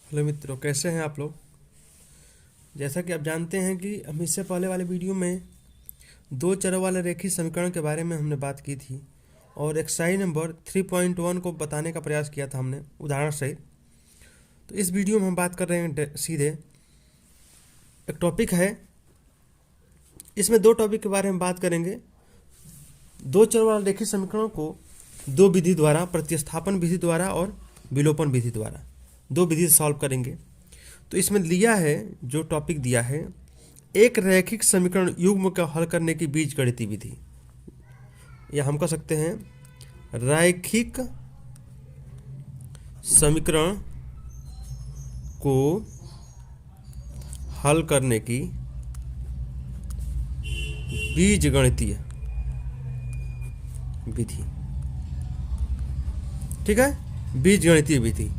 Hello मित्रों, कैसे हैं आप लोग। जैसा कि आप जानते हैं कि हम इससे पहले वाले वीडियो में दो चरों वाले रेखीय समीकरण के बारे में हमने बात की थी और एक्सरसाइज नंबर 3.1 को बताने का प्रयास किया था हमने उदाहरण सहित। तो इस वीडियो में हम बात कर रहे हैं सीधे एक टॉपिक है, इसमें दो टॉपिक के बारे में बात करेंगे। दो चरों वाले रेखीय समीकरणों को दो विधि द्वारा, प्रतिस्थापन विधि द्वारा और विलोपन विधि द्वारा, दो विधि से सॉल्व करेंगे। तो इसमें लिया है, जो टॉपिक दिया है, एक रैखिक समीकरण युग्म का हल करने की बीजगणितीय विधि, या हम कह सकते हैं रैखिक समीकरण को हल करने की बीजगणितीय विधि। ठीक है, बीजगणितीय विधि।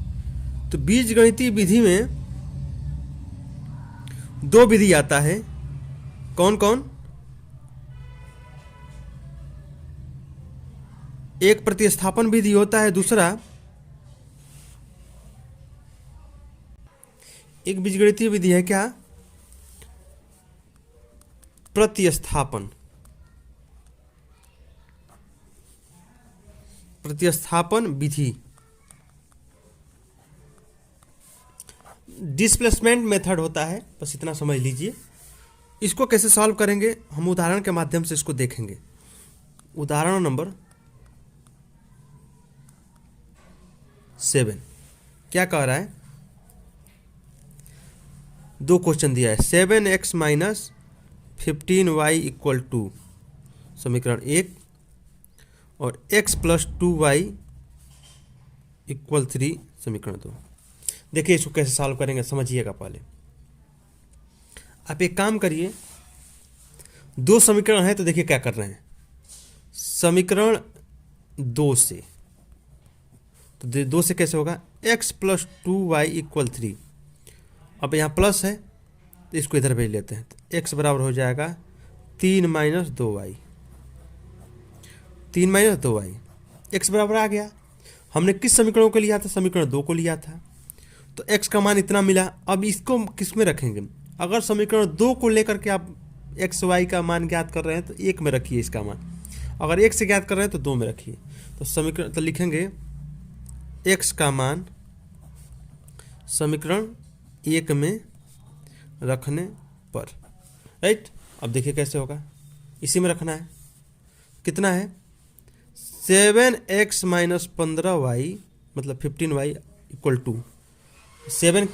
तो बीजगणितीय विधि में दो विधि आता है। कौन कौन? एक प्रतिस्थापन विधि होता है, दूसरा एक बीजगणितीय विधि है क्या? प्रतिस्थापन विधि। डिस्प्लेसमेंट मेथड होता है, बस इतना समझ लीजिए। इसको कैसे सॉल्व करेंगे, हम उदाहरण के माध्यम से इसको देखेंगे। उदाहरण नंबर 7 क्या कह रहा है? दो क्वेश्चन दिया है। 7x minus 15y equal to समीकरण 1 और x प्लस 2y इक्वल 3 समीकरण 2। देखिए इसको कैसे सॉल्व करेंगे, समझिएगा। पहले आप एक काम करिए, दो समीकरण है तो देखिए क्या कर रहे हैं। समीकरण 2 से, तो 2 से कैसे होगा? x plus 2y equal 3। अब यहाँ प्लस है तो इसको इधर भेज लेते हैं, तो x बराबर हो जाएगा 3 minus 2y। 3 minus 2y, x बराबर आ गया। हमने किस समीकरण को लिया था? समीकरण 2 को लिया था। तो x का मान इतना मिला। अब इसको किस में रखेंगे? अगर समीकरण 2 को लेकर के आप x y का मान ज्ञात कर रहे हैं तो 1 में रखिए इसका मान। अगर 1 से ज्ञात कर रहे हैं तो 2 में रखिए। तो समीकरण तो लिखेंगे x का मान समीकरण 1 में रखने पर। राइट, अब देखिए कैसे होगा। इसी में रखना है। कितना है? 7x माइनस 15y मतलब 15y इक्वल टू 7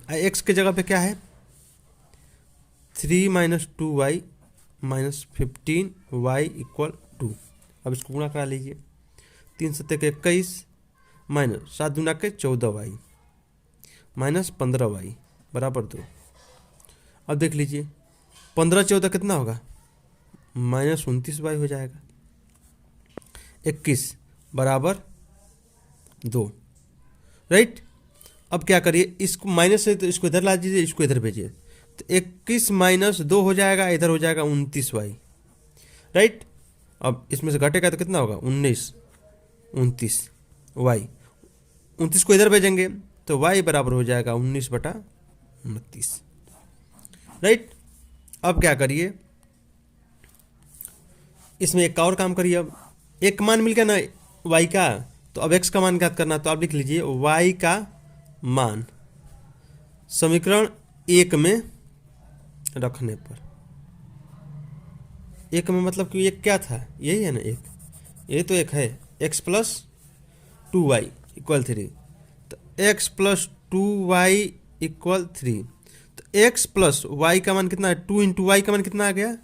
x के जगह पे क्या है? 3 minus 2y minus 15y equal 2। अब इसको गुणा करा लीजिए। 3 सत्ते के 21 माइनस 7 दूना के 14y माइनस 15y बराबर 2। अब देख लीजिए 15 14 कितना होगा? माइनस 29y हो जाएगा। 21 बराबर 2। राइट, अब क्या करिए, इसको माइनस है तो इसको इधर ला दीजिए, इसको इधर भेजिए। तो 21 माइनस 2 हो जाएगा, इधर हो जाएगा 29y। राइट, अब इसमें से घटेगा तो कितना होगा? 29y। 29 को इधर भेजेंगे तो y बराबर हो जाएगा 19/29। राइट, अब क्या करिए, इसमें एक और काम करिए। अब एक मान मिल गया ना y का, तो अब x का मान ज्ञात करना। तो आप लिख लीजिए y का मान समीकरण 1 में रखने पर। 1 में मतलब कि एक क्या था? यही है ना, एक, ये तो एक है। x plus 2y equal 3। तो x प्लस 2y इक्वल 3। तो x प्लस y का मान कितना है? 2 इंटू वाई का मान कितना आ गया?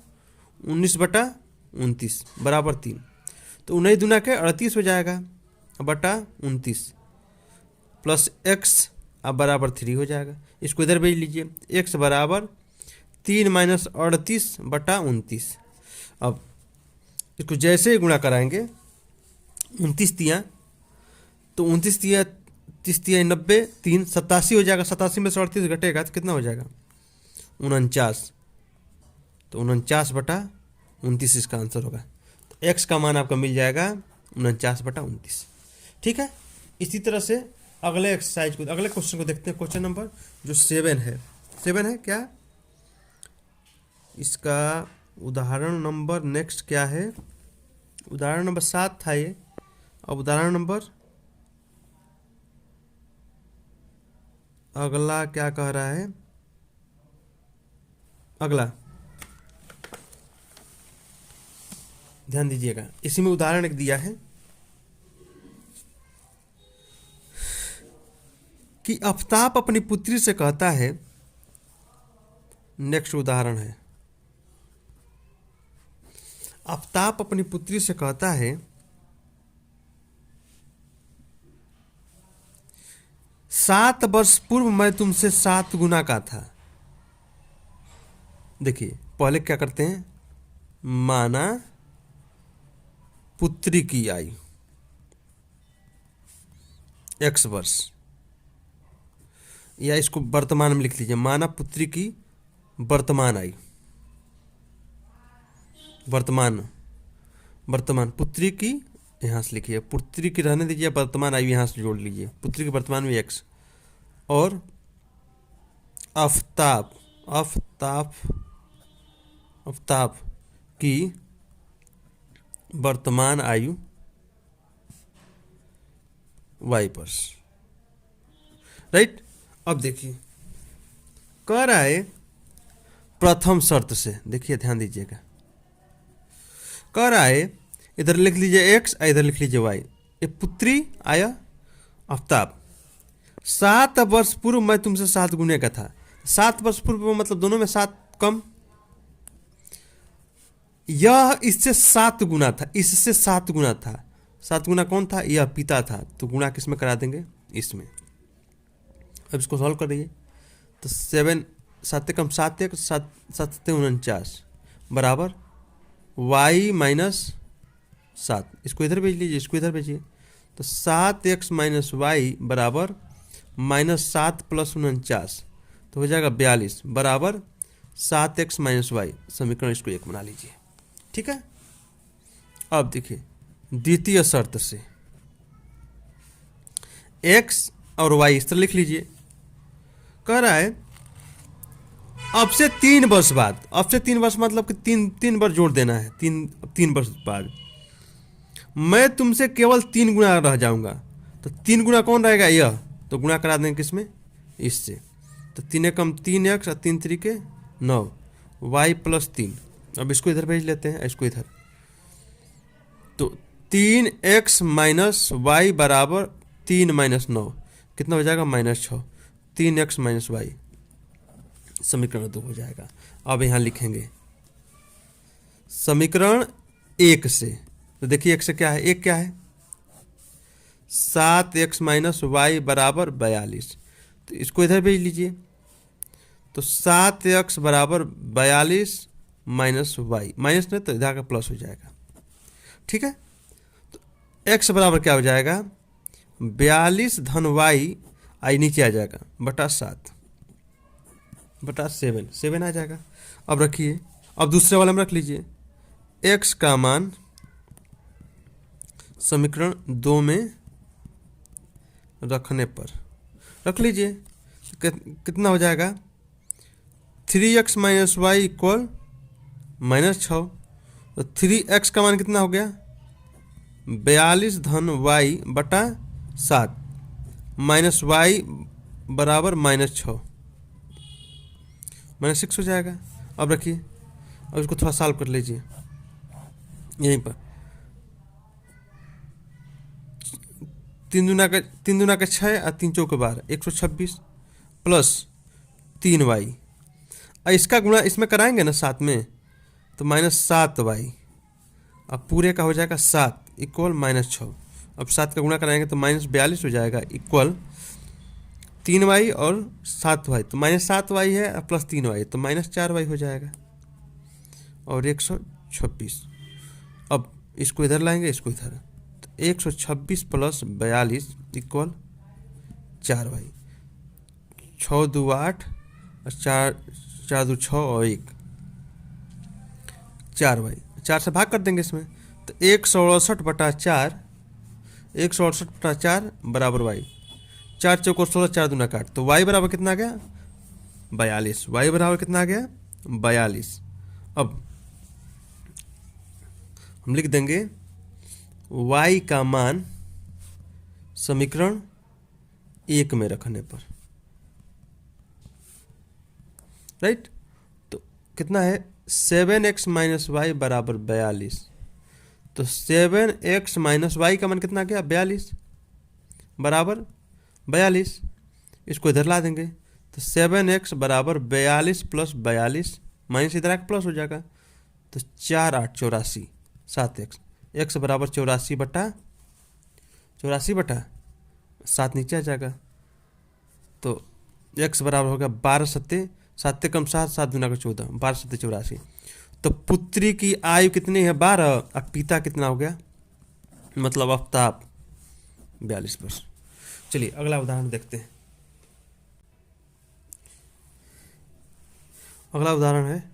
19/29 बराबर 3। तो 19 दूना के 38 हो जाएगा बटा 29 प्लस x अब बराबर 3 हो जाएगा। इसको इधर भेज लीजिए। x बराबर 3 माइनस 38/29। अब इसको जैसे ही गुणा कराएंगे, 29 तिया तो 29 तिया 30 तिया 90, 3 87 हो जाएगा। 87 में से 38 घटेगा तो कितना हो जाएगा? 49। तो 49/29 इसका आंसर होगा। तो x का मान आपका मिल जाएगा 49/29। ठीक है, इसी तरह से अगले एक्सरसाइज को, अगले क्वेश्चन को देखते हैं। क्वेश्चन नंबर जो 7 है, 7 है क्या, इसका उदाहरण नंबर नेक्स्ट क्या है, उदाहरण नंबर 7 था ये। अब उदाहरण नंबर अगला क्या कह रहा है, अगला ध्यान दीजिएगा, इसी में उदाहरण एक दिया है कि आफताब अपनी पुत्री से कहता है, नेक्स्ट उदाहरण है, आफताब अपनी पुत्री से कहता है 7 वर्ष पूर्व मैं तुमसे 7 गुना का था। देखिए पहले क्या करते हैं, माना पुत्री की आयु x वर्ष, या इसको वर्तमान में लिख लीजिए, माना पुत्री की वर्तमान आयु, वर्तमान पुत्री की, यहाँ से लिखिए पुत्री की रहने दीजिए, वर्तमान आयु यहाँ से जोड़ लीजिए, पुत्री की वर्तमान में x, और आफताब की वर्तमान आयु y वर्ष, राइट। अब देखिए कह रहा है प्रथम शर्त से, देखिए ध्यान दीजिएगा, कह रहा है इधर लिख लीजिए x, इधर लिख लीजिए y। ये पुत्री आया आफताब, 7 वर्ष पूर्व मैं तुमसे 7 गुने का था। 7 वर्ष पूर्व मतलब दोनों में 7 कम, यह इससे 7 गुना था, इससे 7 गुना था। 7 गुना कौन था, यह पिता था, तो गुणा किस में करा देंगे, इसमें। अब इसको सॉल्व करिए तो 7 7 कम 7 1 7 7 49 बराबर y माइनस 7, इसको इधर भेज लीजिए, इसको इधर भेजिए, तो 7x माइनस वाई बराबर -7 + 49, तो हो जाएगा 42 बराबर 7x माइनस वाई। समीकरण इसको 1 बना लीजिए, ठीक है। अब देखिए द्वितीय शर्त से x और y इस तरह लिख लीजिए, कह रहा है अब से 3 वर्ष बाद, अब से 3 वर्ष मतलब कि 3 वर्ष जोड़ देना है, 3 वर्ष बाद मैं तुमसे केवल 3 गुना रह जाऊंगा। तो 3 गुना कौन रहेगा, यह, तो गुणा करा देंगे किसमें, इससे, तो 3 कम 3x और 3 3 9 y + 3। अब इसको इधर भेज लेते हैं, इसको इधर, तो 3x माइनस वाई बराबर 3 - 9, कितना हो जाएगा -6, 3x माइनस वाई, समीकरण 2 हो जाएगा। अब यहाँ लिखेंगे समीकरण 1 से, तो देखिए 1 से क्या है, 1 क्या है, 7x माइनस वाई बराबर 42, तो इसको इधर भेज लीजिए, तो 7x बराबर 42 माइनस वाई, माइनस नहीं तो इधर का प्लस हो जाएगा, ठीक है। तो x बराबर क्या हो जाएगा, 42 धन वाई, आई नीचे आ जाएगा, बटा 7 बटा 7 आ जाएगा। अब रखिए, अब दूसरे वाले में रख लीजिए, x का मान समीकरण 2 में रखने पर रख लीजिए, कितना हो जाएगा, 3x माइनस वाई इक्वल -6, तो 3x का मान कितना हो गया, 42 धन वाई बटा 7 माइनस वाई बराबर -6 -6 हो जाएगा। अब रखिए, अब इसको थोड़ा सॉल्व कर लीजिए, यहीं पर 3 दूना का 6 और 3 चौके 12, 126 प्लस 3y, और इसका गुणा इसमें कराएंगे ना 7 में, तो -7y, अब पूरे का हो जाएगा 7 इक्वल -6। अब 7 का गुणा कराएंगे तो -42 हो जाएगा इक्वल 3y और 7y, तो -7y है और प्लस 3y, तो -4y हो जाएगा और 126। अब इसको इधर लाएंगे, इसको इधर, तो 126 प्लस 42 इक्वल 4y, 6 2 8 और 4 2 6 और 1 4y, 4 से भाग कर देंगे इसमें, तो 168 बटा 4 168 बटा 4 बराबर y, 4 चौको 16, 4 दूना 8, तो y बराबर कितना आ गया 42। y बराबर कितना आ गया 42। अब हम लिख देंगे y का मान समीकरण 1 में रखने पर, राइट। तो कितना है 7x माइनस वाई बराबर 42। तो 7x माइनस वाई का मान कितना गया 42 बराबर 42। इसको इधर ला देंगे तो 7x बराबर 42 प्लस 42, माइनस इधर आकर प्लस हो जाएगा। तो 4 8 84, 7x, x बराबर 84 बटा 7 नीचे आ जाएगा। तो x बराबर हो गया 12 सत्ते 7 कम 7, 7 दूना का 14, 12 सत्ते 84। तो पुत्री की आयु कितनी है 12, अब पिता कितना हो गया, मतलब आफ्ताब 42 वर्ष। चलिए अगला उदाहरण देखते हैं। अगला उदाहरण है,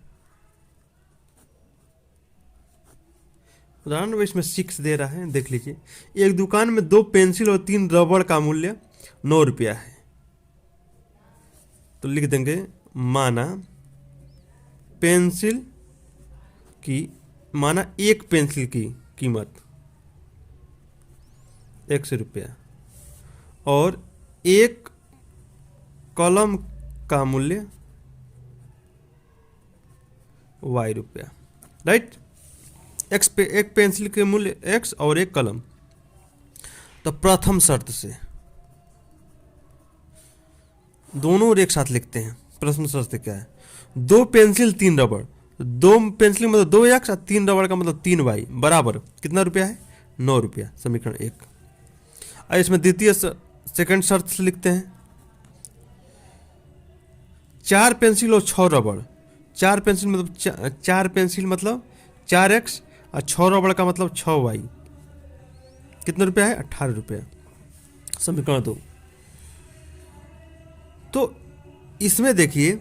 उदाहरण में इसमें 6 दे रहा है, देख लीजिए। एक दुकान में 2 पेंसिल और 3 रबड़ का मूल्य 9 रुपया है। तो लिख देंगे माना एक पेंसिल की कीमत 100 रुपया और एक कलम का मूल्य y रुपया, राइट। एक पेंसिल के मूल्य x और एक कलम। तो प्रथम शर्त से दोनों एक साथ लिखते हैं। प्रथम शर्त क्या है, 2 पेंसिल 3 रबड़, 2 पेंसिल मतलब 2x और 3 रबड़ का मतलब 3y बराबर कितना रुपया है 9 रुपया, समीकरण 1। और इसमें द्वितीय सेकंड शर्त से लिखते हैं 4 पेंसिल और 6 रबड़। 4 पेंसिल मतलब 4x और 6 रबड़ का मतलब 6y, कितना रुपया है 18 रुपया, समीकरण 2। तो इसमें देखिए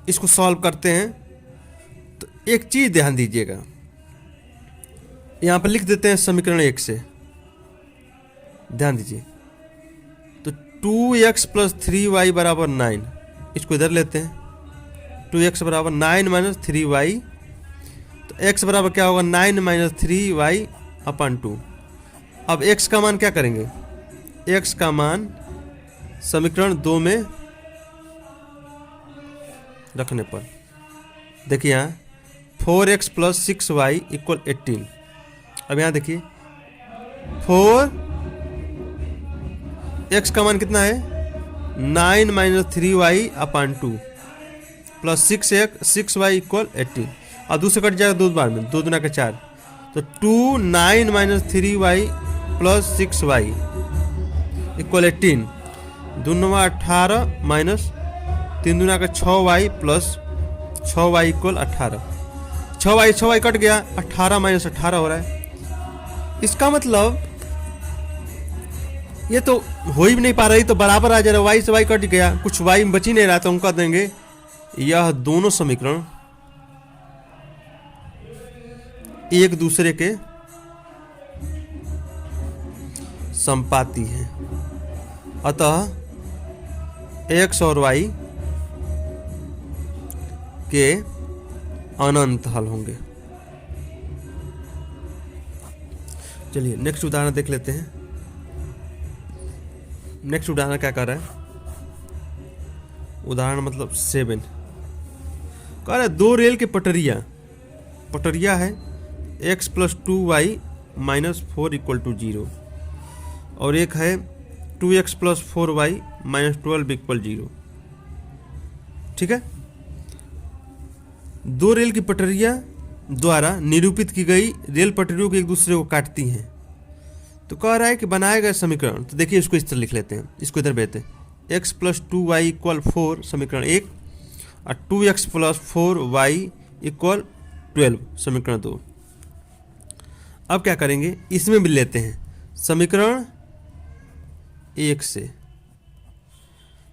इसको सॉल्व करते हैं तो एक चीज ध्यान दीजिएगा, यहां पर लिख देते हैं समीकरण 1 से, ध्यान दीजिए। तो 2x प्लस 3y बराबर 9, इसको इधर लेते हैं। 2x बराबर 9 माइनस 3y, तो x बराबर क्या होगा 9 माइनस 3y अपन 2। अब x का मान क्या करेंगे, x का मान समीकरण 2 में रखने पर देखिए यहाँ 4x प्लस 6y इक्वल 18। अब यहाँ देखिए 4x का मान कितना है 9 माइनस 3y अपन 2 प्लस 6y इक्वल 18। और 2 से कट जाएगा 2 बार में, 2 दूना का 4। तो 2 9 minus 3y plus 6y equal 18, 2 9 18 minus 3 दूना का 6y plus 6y equal 18। 6y cut गया, 18 माइनस 18 हो रहा है। इसका मतलब ये तो हो ही नहीं पा रही, तो बराबर आ जा रहा है, y से y कट गया, कुछ y बच ही नहीं रहा, तो हम कह देंगे यह दोनों समीकरण एक दूसरे के संपाती हैं, अतः x और y के अनंत हल होंगे। चलिए नेक्स्ट उदाहरण देख लेते हैं। नेक्स्ट उदाहरण क्या कर रहा है, उदाहरण मतलब 7 कह रहा है 2 रेल के पटरिया है x plus 2y minus 4 equal to 0, और एक है 2x plus 4y minus 12 equal 0। ठीक है, 2 रेल की पटरियां द्वारा निरूपित की गई रेल पटरियों को एक दूसरे को काटती हैं। तो कह रहा है कि बनाया गया समीकरण, तो देखिए इसको इस तरह लिख लेते हैं, इसको इधर भेजते हैं x प्लस 2y इक्वल 4 समीकरण 1 और 2x प्लस 4y इक्वल 12 समीकरण 2। अब क्या करेंगे, इसमें भी लेते हैं समीकरण 1 से।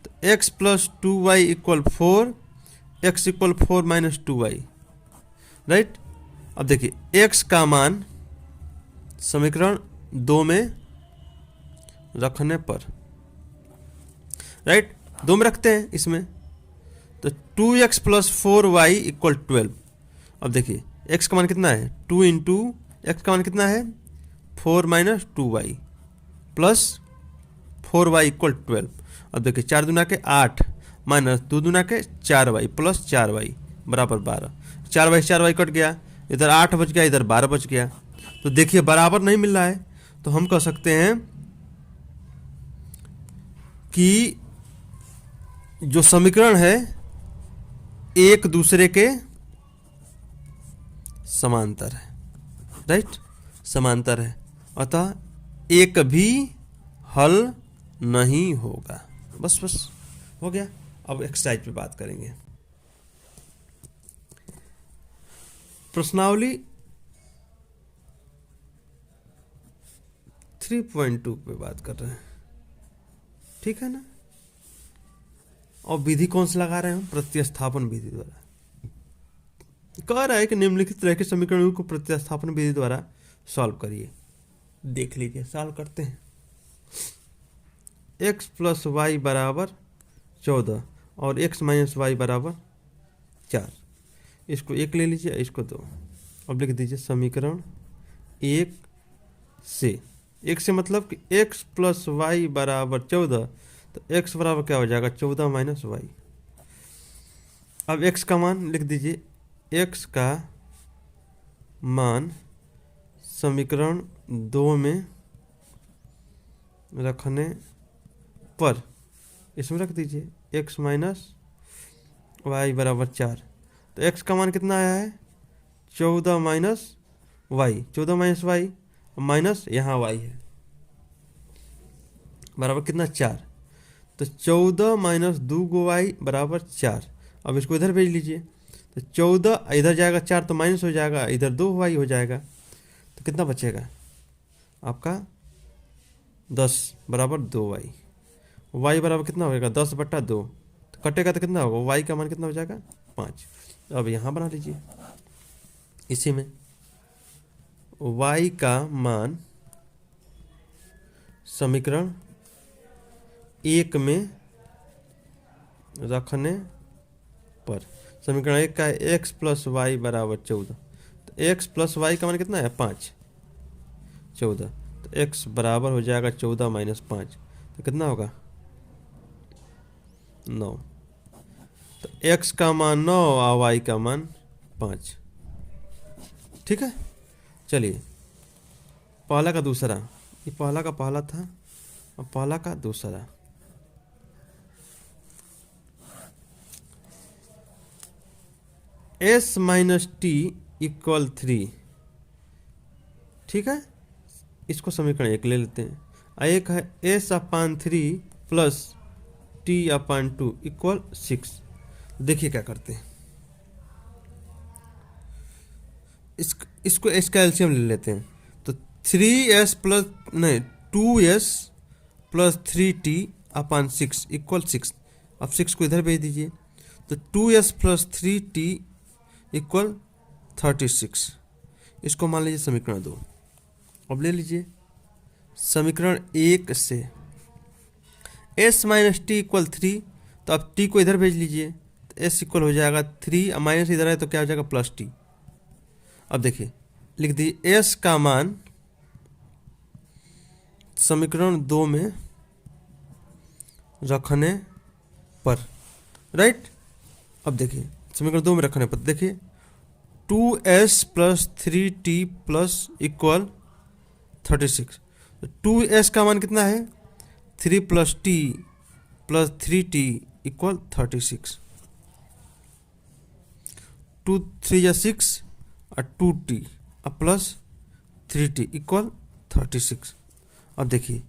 तो x plus 2y equal 4, x equal 4 minus 2y, right. अब देखिए x का मान समीकरण 2 में रखने पर, राइट, 2 में रखते हैं इसमें, तो 2x प्लस 4y इक्वल 12। अब देखिए x का मान कितना है, 2 इंटू एक्स का मान कितना है 4 minus 2y plus 4y equal 12। अब देखिए 4 दूना के 8 माइनस 2 दूना के 4y प्लस 4y बराबर 12। 4y 4y कट गया, इधर 8 बच गया, इधर 12 बच गया। तो देखिए बराबर नहीं मिल रहा है, तो हम कह सकते हैं कि जो समीकरण है एक दूसरे के समांतर है, राइट, समांतर है, अतः एक भी हल नहीं होगा। बस बस हो गया। अब एक्सरसाइज पे बात करेंगे। प्रश्नावली 3.2 पे बात कर रहे हैं, ठीक है ना। और विधि कौन सा लगा रहे हैं हम, प्रतिस्थापन विधि द्वारा। कह रहा है कि निम्नलिखित तरह के समीकरणों को प्रतिस्थापन विधि द्वारा सॉल्व करिए। देख लीजिए, सॉल्व करते हैं। x प्लस वाई बराबर 14 और x माइनस वाई बराबर 4। इसको 1 ले लीजिए, इसको 2। अब लिख दीजिए समीकरण 1 से, 1 से मतलब कि x प्लस वाई बराबर 14, तो x बराबर क्या हो जाएगा 14 माइनस वाई। अब x का मान लिख दीजिए, x का मान समीकरण 2 में रखने पर इसमें रख दीजिए x माइनस वाई बराबर 4। तो x का मान कितना आया है 14 minus Y, 14 minus Y minus यहाँ y है बराबर कितना 4। तो 14 माइनस 2 गो वाई बराबर 4। अब इसको इधर भेज लीजिए, तो 14 इधर जाएगा 4 तो माइनस हो जाएगा, इधर 2 वाई हो जाएगा, तो कितना बचेगा आपका 10 बराबर 2 वाई। वाई बराबर कितना होगा 10 बट्टा 2, तो कटेगा तो कितना होगा, वाई का मान कितना हो जाएगा 5। अब यहाँ बना लीजिए, इसी में y का मान समीकरण 1 में रखने पर, समीकरण 1 का है x प्लस वाई बराबर 14। तो x प्लस वाई का मान कितना है 5, 14, तो x बराबर हो जाएगा 14 माइनस 5, तो कितना होगा 9। तो x का मान 9 और y का मान 5। ठीक है, चलिए पहला का दूसरा, ये पहला का पहला था और पहला का दूसरा। s माइनस टी इक्वल 3, ठीक है, इसको समीकरण 1 ले लेते हैं। एक है s अपान 3 प्लस टी अपान 2 इक्वल 6। देखिए क्या करते हैं, इसको इसका एलसीएम ले लेते हैं। तो 3s प्लस नहीं 2s प्लस 3t अपान 6 इक्वल 6। अब 6 को इधर भेज दीजिए, तो 2s प्लस 3t इक्वल 36। इसको मान लीजिए समीकरण 2। अब ले लीजिए समीकरण 1 से s माइनस टी इक्वल 3, तो अब t को इधर भेज लीजिए, तो s इक्वल हो जाएगा 3, माइनस इधर है तो क्या हो जाएगा प्लस टी। अब देखिए लिख दीजिए s का मान समीकरण 2 में रखने पर, राइट। अब देखिए समीकरण 2 में रखने पर देखिए 2s plus 3t plus equal 36। 2s का मान कितना है 3 plus T plus 3t equal 36। 2 3 या 6 और 2t और प्लस 3t इक्वल 36। अब देखिए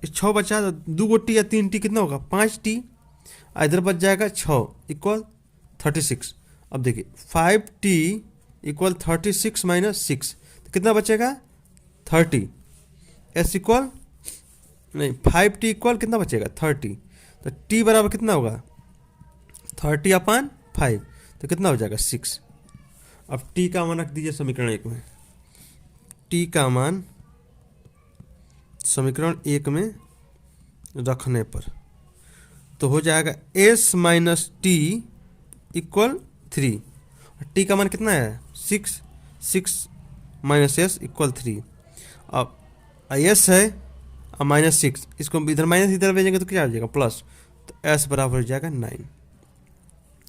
इस 6 बचा, 2 गो टी या 3 टी कितना होगा 5t, इधर बच जाएगा 6 इक्वल 36। अब देखिए 5t इक्वल 36 माइनस 6, तो कितना बचेगा 30। s इक्वल नहीं 5t इक्वल कितना बचेगा 30, तो t बराबर कितना होगा 30 अपान 5, तो कितना हो जाएगा 6। अब t का मान रख दीजिए समीकरण 1 में, टी का मान समीकरण 1 में रखने पर तो हो जाएगा s minus T equal 3। T का मान कितना है 6, 6 माइनस एस इक्वल 3। अब एस है और माइनस 6, इसको इधर माइनस इधर भेजेंगे तो क्या हो जाएगा प्लस, तो एस बराबर हो जाएगा 9।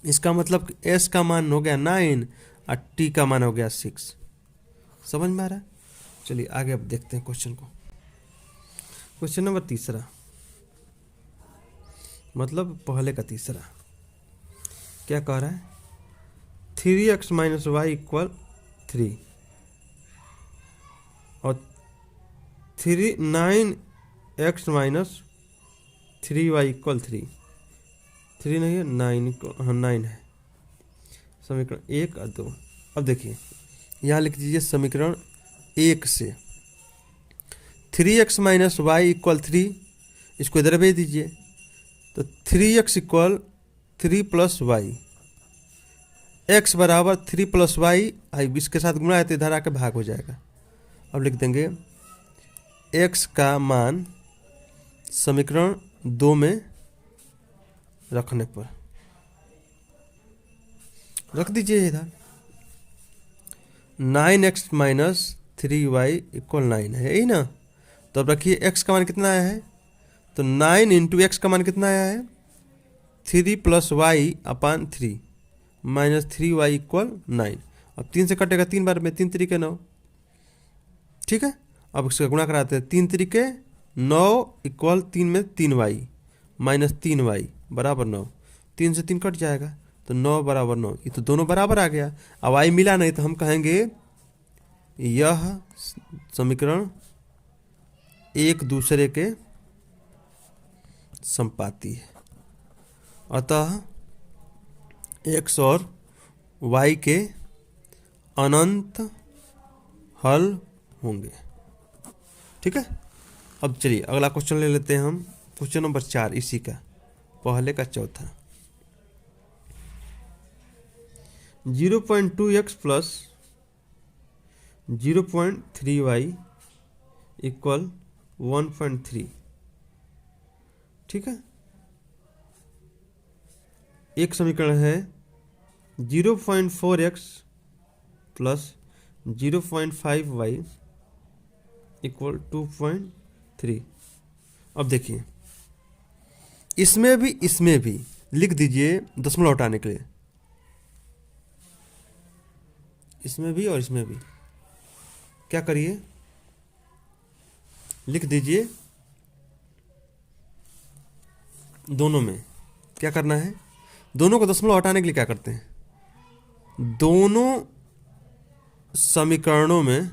इसका मतलब एस का मान हो गया 9 और टी का मान हो गया 6। समझ में आ रहा है? चलिए आगे अब देखते हैं क्वेश्चन को। क्वेश्चन नंबर 3, मतलब पहले का तीसरा, क्या कह रहा है 3x माइनस वाई इक्वल 3 और 9x माइनस 3y इक्वल 3 नहीं है 9, हाँ 9 है। समीकरण 1 और 2। अब देखिए यहाँ लिख दीजिए समीकरण 1 से 3x माइनस वाई इक्वल 3, इसको इधर भेज दीजिए तो 3x equal 3 plus Y, x बराबर 3 प्लस वाई, इसके साथ गुणा है तो इधर आके भाग हो जाएगा। अब लिख देंगे x का मान समीकरण 2 में रखने पर, रख दीजिए इधर 9x माइनस 3y इक्वल 9 है, यही ना। तो अब रखिए x का मान कितना आया है, तो 9 इंटू एक्स का मान कितना आया है 3 प्लस वाई अपान 3 माइनस 3y इक्वल 9। अब 3 से कटेगा 3 बार में, 3 तरीके 9, ठीक है। अब इसका गुणा कराते हैं, 3 तरीके 9 इक्वल 3 में 3y माइनस 3y बराबर 9, 3 से 3 कट जाएगा तो 9 बराबर 9, ये तो दोनों बराबर आ गया। अब y मिला नहीं तो हम कहेंगे यह समीकरण एक दूसरे के संपाती है, अतः x और y के अनंत हल होंगे, ठीक है। अब चलिए अगला क्वेश्चन ले लेते हैं हम, क्वेश्चन नंबर 4 इसी का पहले का चौथा। 0.2x प्लस 0.3y इक्वल 1.3, ठीक है। एक समीकरण है 0.4x प्लस 0.5y इक्वल 2.3। अब देखिए इसमें भी लिख दीजिए दशमलव हटाने के लिए, इसमें भी और इसमें भी क्या करिए लिख दीजिए, दोनों में क्या करना है, दोनों को दशमलव हटाने के लिए क्या करते हैं, दोनों समीकरणों में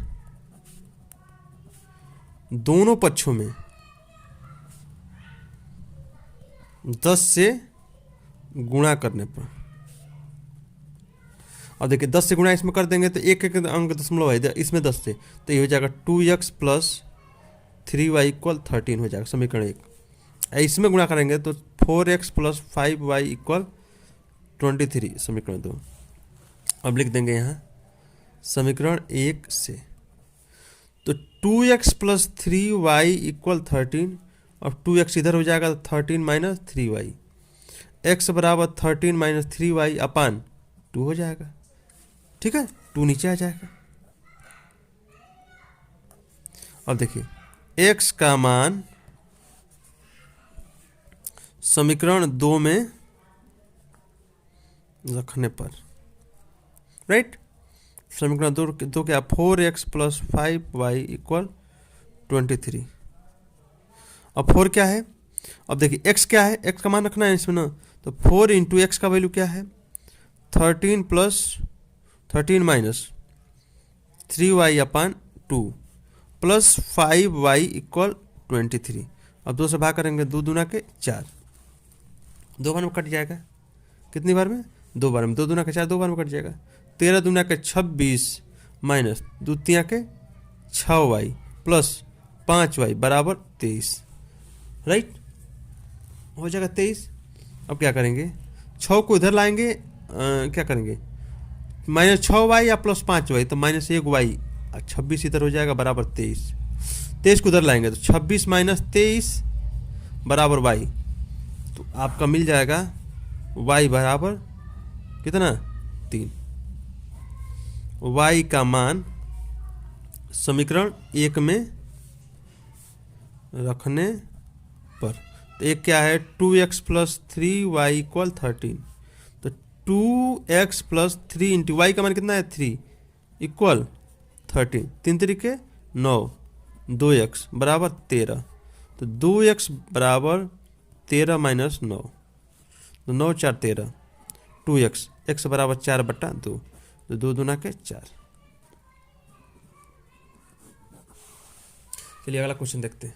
दोनों पक्षों में 10 से गुणा करने पर, और देखिए 10 से गुणा इसमें कर देंगे तो एक एक अंक दशमलव है इसमें 10 से, तो ये हो जाएगा 2x प्लस 3y इक्वल 13 हो जाएगा समीकरण 1। इसमें गुणा करेंगे तो 4x प्लस 5y इक्वल 23 समीकरण 2। अब लिख देंगे यहाँ समीकरण 1 से, तो 2x प्लस 3y इक्वल 13 और 2x इधर हो जाएगा तो 13 माइनस 3y, x बराबर 13 माइनस 3y अपान 2 हो जाएगा, ठीक है। 2 नीचे आ जाएगा। अब देखिए x का मान समीकरण 2 में रखने पर, राइट। समीकरण 2 क्या 4x प्लस 5y इक्वल 23। अब 4 क्या है, अब देखिए x क्या है, x का मान रखना है इसमें ना, तो 4 इंटू एक्स का वैल्यू क्या है 13 प्लस 13 माइनस 3y अपान 2 प्लस 5y इक्वल 23। अब 2 से भाग करेंगे, 2 दूना के 4, 2 बार में कट जाएगा, कितनी बार में 2 बार में, 2 दूना के 4 2 बार में कट जाएगा, 13 दूना के 26 माइनस 2 तिया के 6y प्लस 5y बराबर 23, राइट हो जाएगा 23। अब क्या करेंगे 6 को इधर लाएंगे, क्या करेंगे माइनस 6y या प्लस 5y, तो माइनस 1y 26 इधर हो जाएगा बराबर 23। 23 को उधर लाएंगे तो 26 माइनस 23 बराबर y। तो आपका मिल जाएगा y बराबर कितना 3। y का मान समीकरण 1 में रखने पर, तो एक क्या है 2x प्लस 3y इक्वल 13। तो 2x प्लस 3 इंटू वाई का मान कितना है 3 इक्वल 13। 3 तरीके 9, 2x बराबर 13। तो 2x बराबर 13 माइनस 9, तो 9 4 13, 2x x बराबर 4/2, तो 2 दूना के 4। चलिए अगला क्वेश्चन देखते हैं।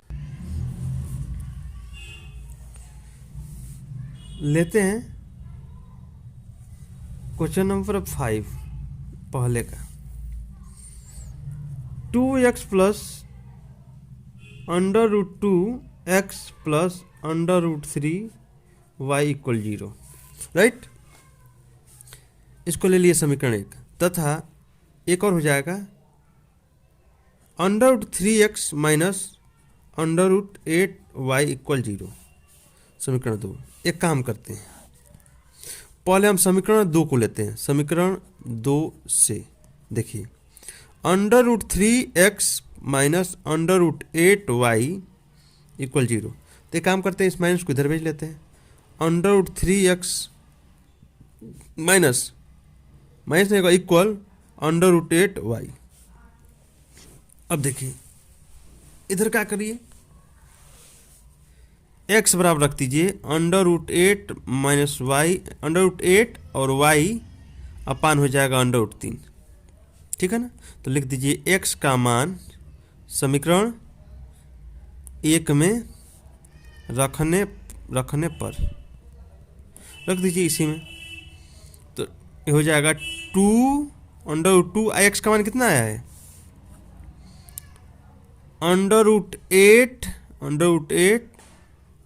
लेते हैं क्वेश्चन नंबर 5 पहले का। 2x plus √2x plus √3y equal 0, right. इसको ले लिए समीकरण 1, तथा एक और हो जाएगा √3x माइनस √8y इक्वल 0, समीकरण 2। एक काम करते हैं, पहले हम समीकरण 2 को लेते हैं। समीकरण 2 से देखिए √3x माइनस √8y इक्वल 0। तो एक काम करते हैं, इस माइनस को इधर भेज लेते हैं। √3x माइनस नहीं होगा इक्वल √8y। अब देखिए इधर क्या करिए, x बराबर रख दीजिए √8 माइनस वाई, √8 और y अपान हो जाएगा √3, ठीक है ना। तो लिख दीजिए x का मान समीकरण 1 में रखने पर रख दीजिए इसी में। तो ये हो जाएगा 2 x का मान कितना आया है √8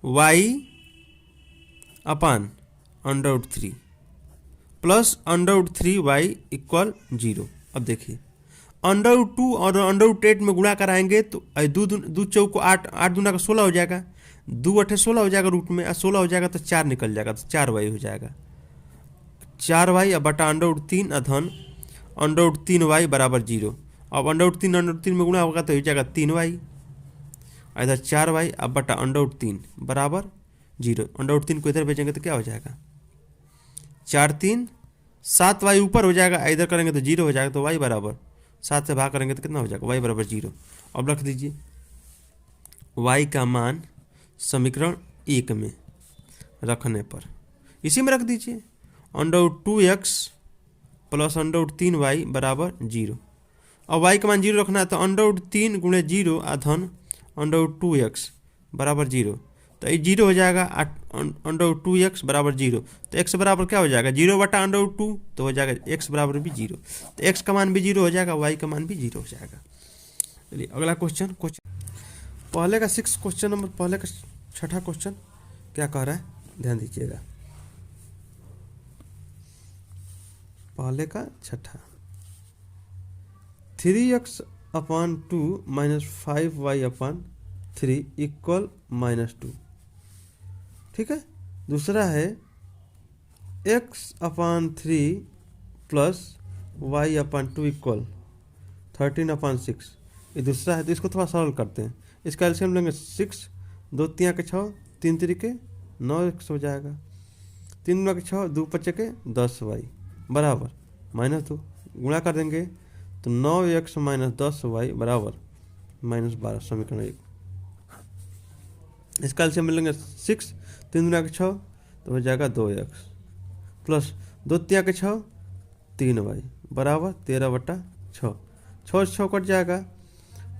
y अपान √3 प्लस √3y इक्वल 0। अब देखिए √2 और √8 में गुणा कराएंगे तो दो चौक को 8, 8 दूना का 16 हो जाएगा, 2 8 16 हो जाएगा रूट में, 16 हो जाएगा तो 4 निकल जाएगा, तो 4y हो जाएगा। 4y अब बटा √3 अधन √3y बराबर 0। अब √3 में गुणा होगा तो हो जाएगा 3y, इधर 4y अब बटा √3 बराबर 0। √3 को इधर भेजेंगे तो क्या हो जाएगा 4 3 7y ऊपर हो जाएगा, इधर करेंगे तो 0 हो जाएगा, तो y बराबर 7 से भाग करेंगे तो कितना हो जाएगा y बराबर 0। अब रख दीजिए y का मान समीकरण 1 में रखने पर इसी में रख दीजिए √2x प्लस √3y बराबर 0। अब y का मान 0 रखना है तो √3 गुणे 0 अधन √2x बराबर 0, तो ये 0 हो जाएगा। √2x बराबर 0, तो x बराबर क्या हो जाएगा 0 बटा √2, तो हो जाएगा x बराबर भी 0। तो x का मान भी 0 हो जाएगा, y का मान भी 0 हो जाएगा। चलिए अगला क्वेश्चन पहले का 6 क्वेश्चन नंबर, पहले का 6ठा क्वेश्चन क्या कह रहा है, ध्यान दीजिएगा। पहले का 6ठा 3x अपान 2 माइनस 5y अपान 3 इक्वल -2, ठीक है। दूसरा है x अपान 3 प्लस y अपान 2 इक्वल 13 अपान 6, ये दूसरा है। तो इसको थोड़ा सरल करते हैं, इसका एलसीएम लेंगे 6, 2 3 के 6, 3 तरीके 9x हो जाएगा, 3 2 के 6, 2 5 के 10y बराबर -2, गुणा कर देंगे तो 9x माइनस 10y बराबर -12, समीकरण 1। इसका एलसीएम मिलेंगे 6, 3 2 के 6, तो हो जाएगा 2x प्लस 2 3 के 6, 3y बराबर 13/6, 6 6 कट जाएगा,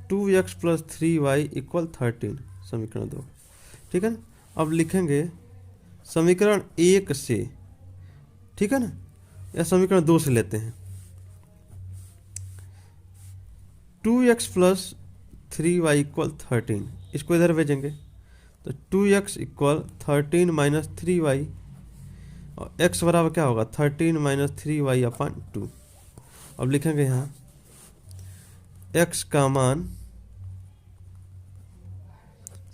2x प्लस 3y इक्वल 13, समीकरण 2, ठीक है ना। अब लिखेंगे समीकरण 1 से, ठीक है ना, या समीकरण 2 से लेते हैं। 2x प्लस 3y इक्वल 13, इसको इधर भेजेंगे तो 2x इक्वल 13 माइनस 3y, और x बराबर क्या होगा 13 माइनस 3y अपान 2। अब लिखेंगे यहाँ x का मान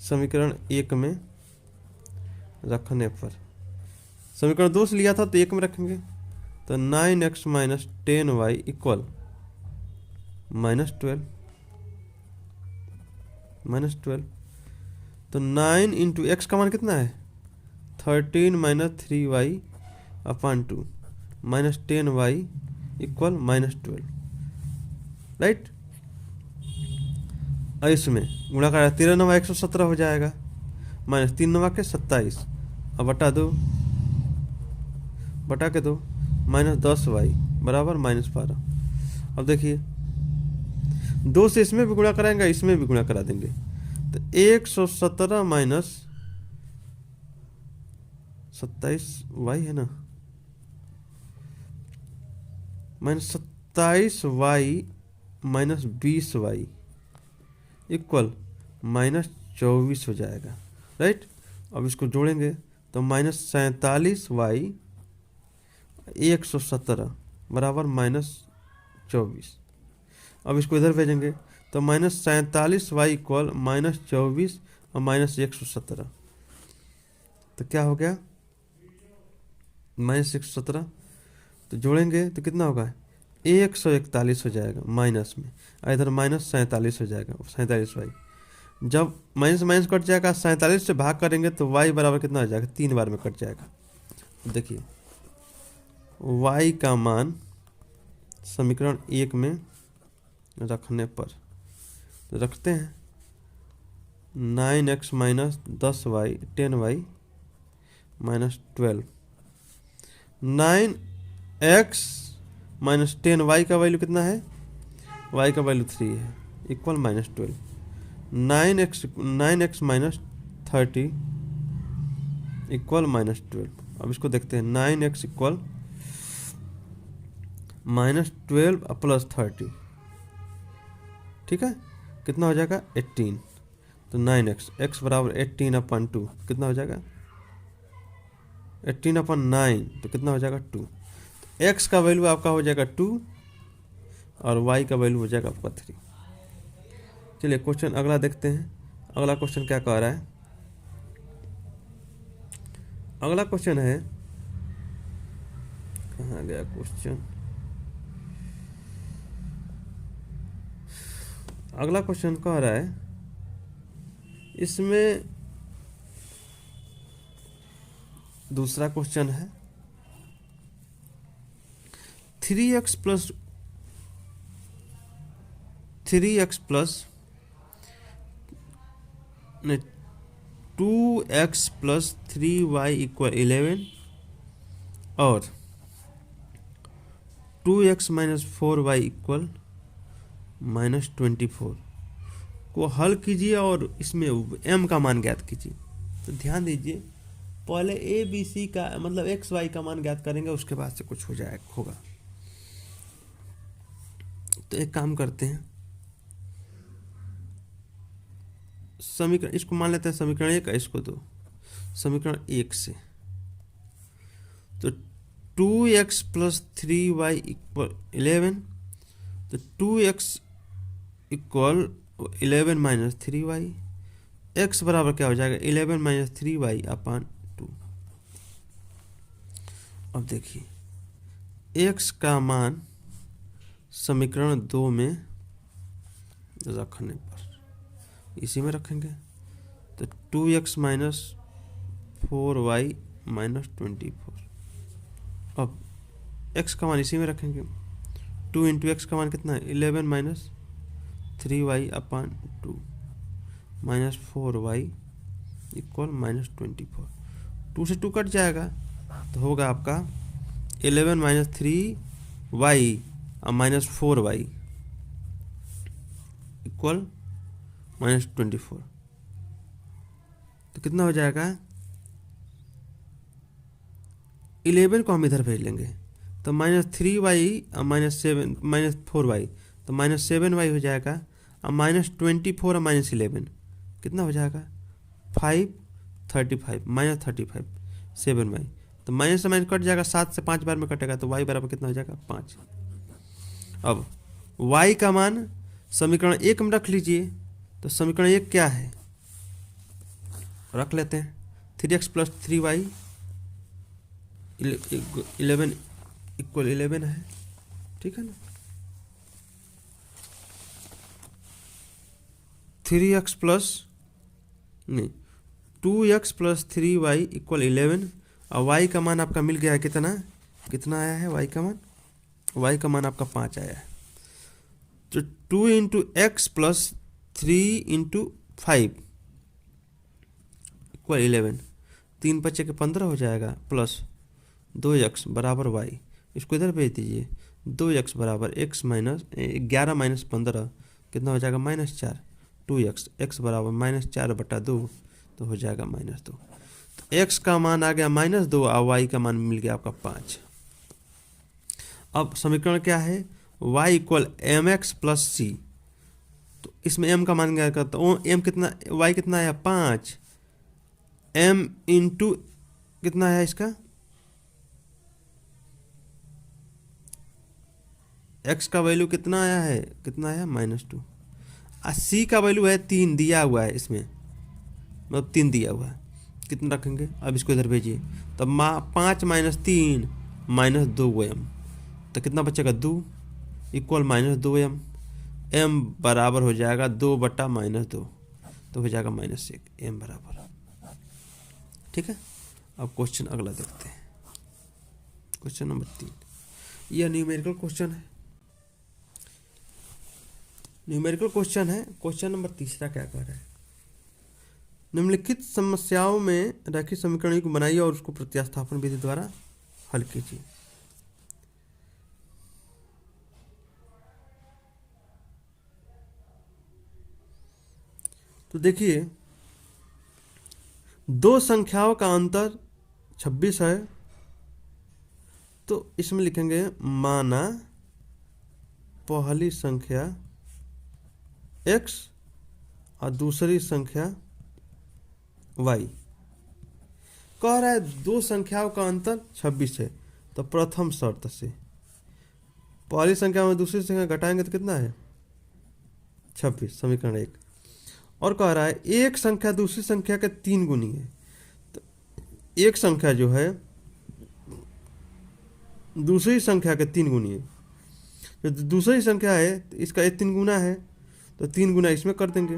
समीकरण 1 में रखने पर, समीकरण 2 से लिया था तो 1 में रखेंगे, तो 9x माइनस 10y इक्वल -12 तो 9 इंटू एक्स का मान कितना है 13 माइनस 3y अपान 2 माइनस 10y इक्वल -12, राइट। और इसमें गुणा करा 13 नवा 117 हो जाएगा, माइनस 3 नवा के 27 अब बटा 2 माइनस 10y बराबर -12। अब देखिए 2 से इसमें भी गुणा कराएंगे, इसमें भी गुणा करा देंगे, तो 117 माइनस 27y है ना, minus 27y minus 20y equal -24 हो जाएगा, राइट। अब इसको जोड़ेंगे तो -47y 117 बराबर -24। अब इसको इधर भेजेंगे तो -47y इक्वल -24 और -117, तो क्या हो गया -117, तो जोड़ेंगे तो कितना होगा 141 हो जाएगा माइनस में, और इधर -47 हो जाएगा 47y। जब माइनस माइनस कट जाएगा 47 से भाग करेंगे तो y बराबर कितना हो जाएगा 3 बार में कट जाएगा। देखिए y का मान समीकरण 1 में रखने पर, तो रखते हैं 9x minus 10y 10y minus 12, 9x minus 10y का वैल्यू कितना है, y का वैल्यू 3 है इक्वल -12, 9x माइनस 30 इक्वल -12। अब इसको देखते हैं 9x इक्वल -12 प्लस 30, ठीक है, कितना हो जाएगा 18, तो 9x x बराबर 18 अपन 2 कितना हो जाएगा 18 अपन 9, तो कितना हो जाएगा 2, तो x का वैल्यू आपका हो जाएगा 2 और y का वैल्यू हो जाएगा आपका 3। चलिए क्वेश्चन अगला देखते हैं, अगला क्वेश्चन क्या कह रहा है। अगला क्वेश्चन है, कहाँ गया क्वेश्चन, अगला क्वेश्चन कह रहा है, इसमें दूसरा क्वेश्चन है 3x plus 2x plus 3y equal 11 और 2x माइनस 4y इक्वल -24 को हल कीजिए और इसमें m का मान ज्ञात कीजिए। तो ध्यान दीजिए पहले ए बी सी का मतलब एक्स वाई का मान ज्ञात करेंगे, उसके बाद से कुछ हो जाएगा होगा। तो एक काम करते हैं, समीकरण इसको मान लेते हैं समीकरण 1, इसको 2, समीकरण 1 से तो 2x प्लस 3y इक्वल 11, तो 2x equal 11 minus 3y, x बराबर क्या हो जाएगा 11 माइनस 3y अपान 2। अब देखिए x का मान समीकरण 2 में रखने पर इसी में रखेंगे, तो 2x माइनस 4y माइनस 24। अब x का मान इसी में रखेंगे, 2 इंटू एक्स का मान कितना है 11 माइनस 3y अपान 2 माइनस 4y इक्वल -24। 2 से 2 कट जाएगा तो होगा आपका 11 माइनस 3y और माइनस 4y इक्वल -24। तो कितना हो जाएगा 11 को हम इधर भेज लेंगे, तो -3y और माइनस 4y, तो -7y हो जाएगा, और -24 और -11 कितना हो जाएगा 35 -35 7y, तो माइनस से माइनस कट जाएगा, 7 से 5 बार में कटेगा, तो y बराबर कितना हो जाएगा 5। अब y का मान समीकरण 1 में रख लीजिए। तो समीकरण 1 क्या है, रख लेते हैं। 3x + 3y 11 = 11 है, ठीक है ना। 2x + 3y = 11 और y का मान आपका मिल गया है कितना आया है y का मान? y का मान आपका 5 आया है। तो 2 × x + 3 × 5 = 11, 3 × 5 = 15 हो जाएगा, प्लस 2x = y। इसको इधर भेज दीजिए। 2x = x - 11 - 15 कितना हो जाएगा? -4। 2x x = -4/2 तो हो जाएगा -2। तो x का मान आ गया -2 और y का मान मिल गया आपका 5। अब समीकरण क्या है? y = mx + c। तो इसमें m का मान क्या करता हूँ? m कितना, y कितना आया? 5। m इंटू कितना है इसका? x का वैल्यू कितना आया है? -2। c का वैल्यू है 3 दिया हुआ है इसमें, मतलब 3 दिया हुआ है। कितना रखेंगे? अब इसको इधर भेजिए। तब 5 - 3 -2m, तो कितना बचेगा? 2 = -2m। m बराबर हो जाएगा 2/-2, तो हो जाएगा -1 m बराबर। ठीक है। अब क्वेश्चन अगला देखते हैं, क्वेश्चन नंबर 3। यह न्यूमेरिकल क्वेश्चन है, क्वेश्चन नंबर 3 क्या कह रहा है? निम्नलिखित समस्याओं में रैखिक समीकरण को बनाइए और उसको प्रतिस्थापन विधि द्वारा हल कीजिए। तो देखिए, दो संख्याओं का अंतर 26 है, तो इसमें लिखेंगे माना पहली संख्या x और दूसरी संख्या y। कह रहा है दो संख्याओं का अंतर 26 है, तो प्रथम शर्त से पहली संख्या में दूसरी संख्या घटाएंगे तो कितना है? 26, समीकरण 1। और कह रहा है एक संख्या दूसरी संख्या के 3 गुनी है। तो एक संख्या जो है दूसरी संख्या के 3 गुनी है। जो दूसरी संख्या है इसका 3 गुना है, तो 3 गुना इसमें कर देंगे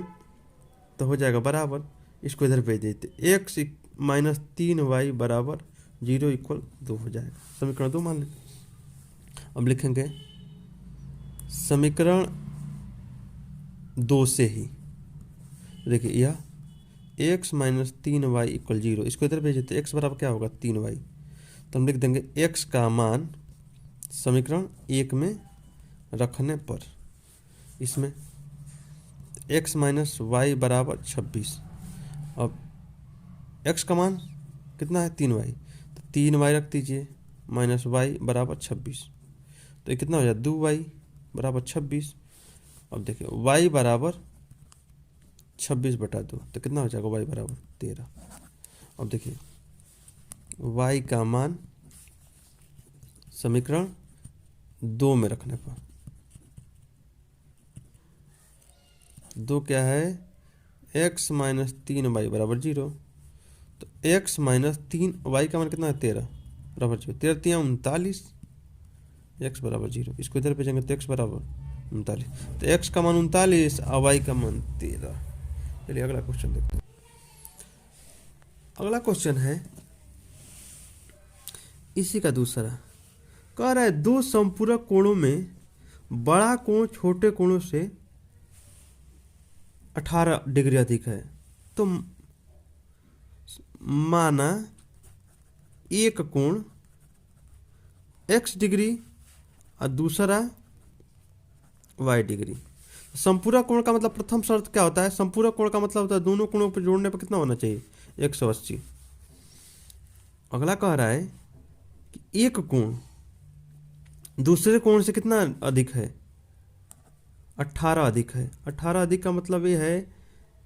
तो हो जाएगा बराबर। इसको इधर भेज देते, x - 3y = 0 = 2 हो जाएगा। समीकरण 2 मान लें। अब लिखेंगे समीकरण 2 से ही, देखिए यह x - 3y = 0, इसको इधर भेज देते। x बराबर क्या होगा? 3y। तो हम लिख देंगे x का मान समीकरण 1 में रखने पर इसमें x - y = 26। अब x का मान कितना है? 3y, तो 3y रख दीजिए, -y = 26। तो ये कितना हो जाए? 2y = 26। अब देखिए y = 26/2, तो कितना हो जाएगा? y = 13। अब देखिए y का मान समीकरण 2 में रखने पर 2 क्या है? x - 3y = 0। तो x - 3y का मान कितना है? 13 बराबर 0। 13 × 3 = 39, x = 0। इसको इधर भेजेंगे तो x = 39। तो x का मान 39 और y का मान 13। चलिए अगला क्वेश्चन देखते हैं। अगला क्वेश्चन है इसी का दूसरा। कह रहा है दो समपूरक कोणों में बड़ा कोण छोटे कोणों से 18 डिग्री अधिक है। तो माना एक कोण x डिग्री और दूसरा y डिग्री। संपूरक कोण का मतलब प्रथम शर्त क्या होता है? संपूरक कोण का मतलब होता है दोनों कोणों पर जोड़ने पर कितना होना चाहिए? 180। अगला कह रहा है कि एक कोण दूसरे कोण से कितना अधिक है? 18 अधिक है। 18 अधिक का मतलब ये है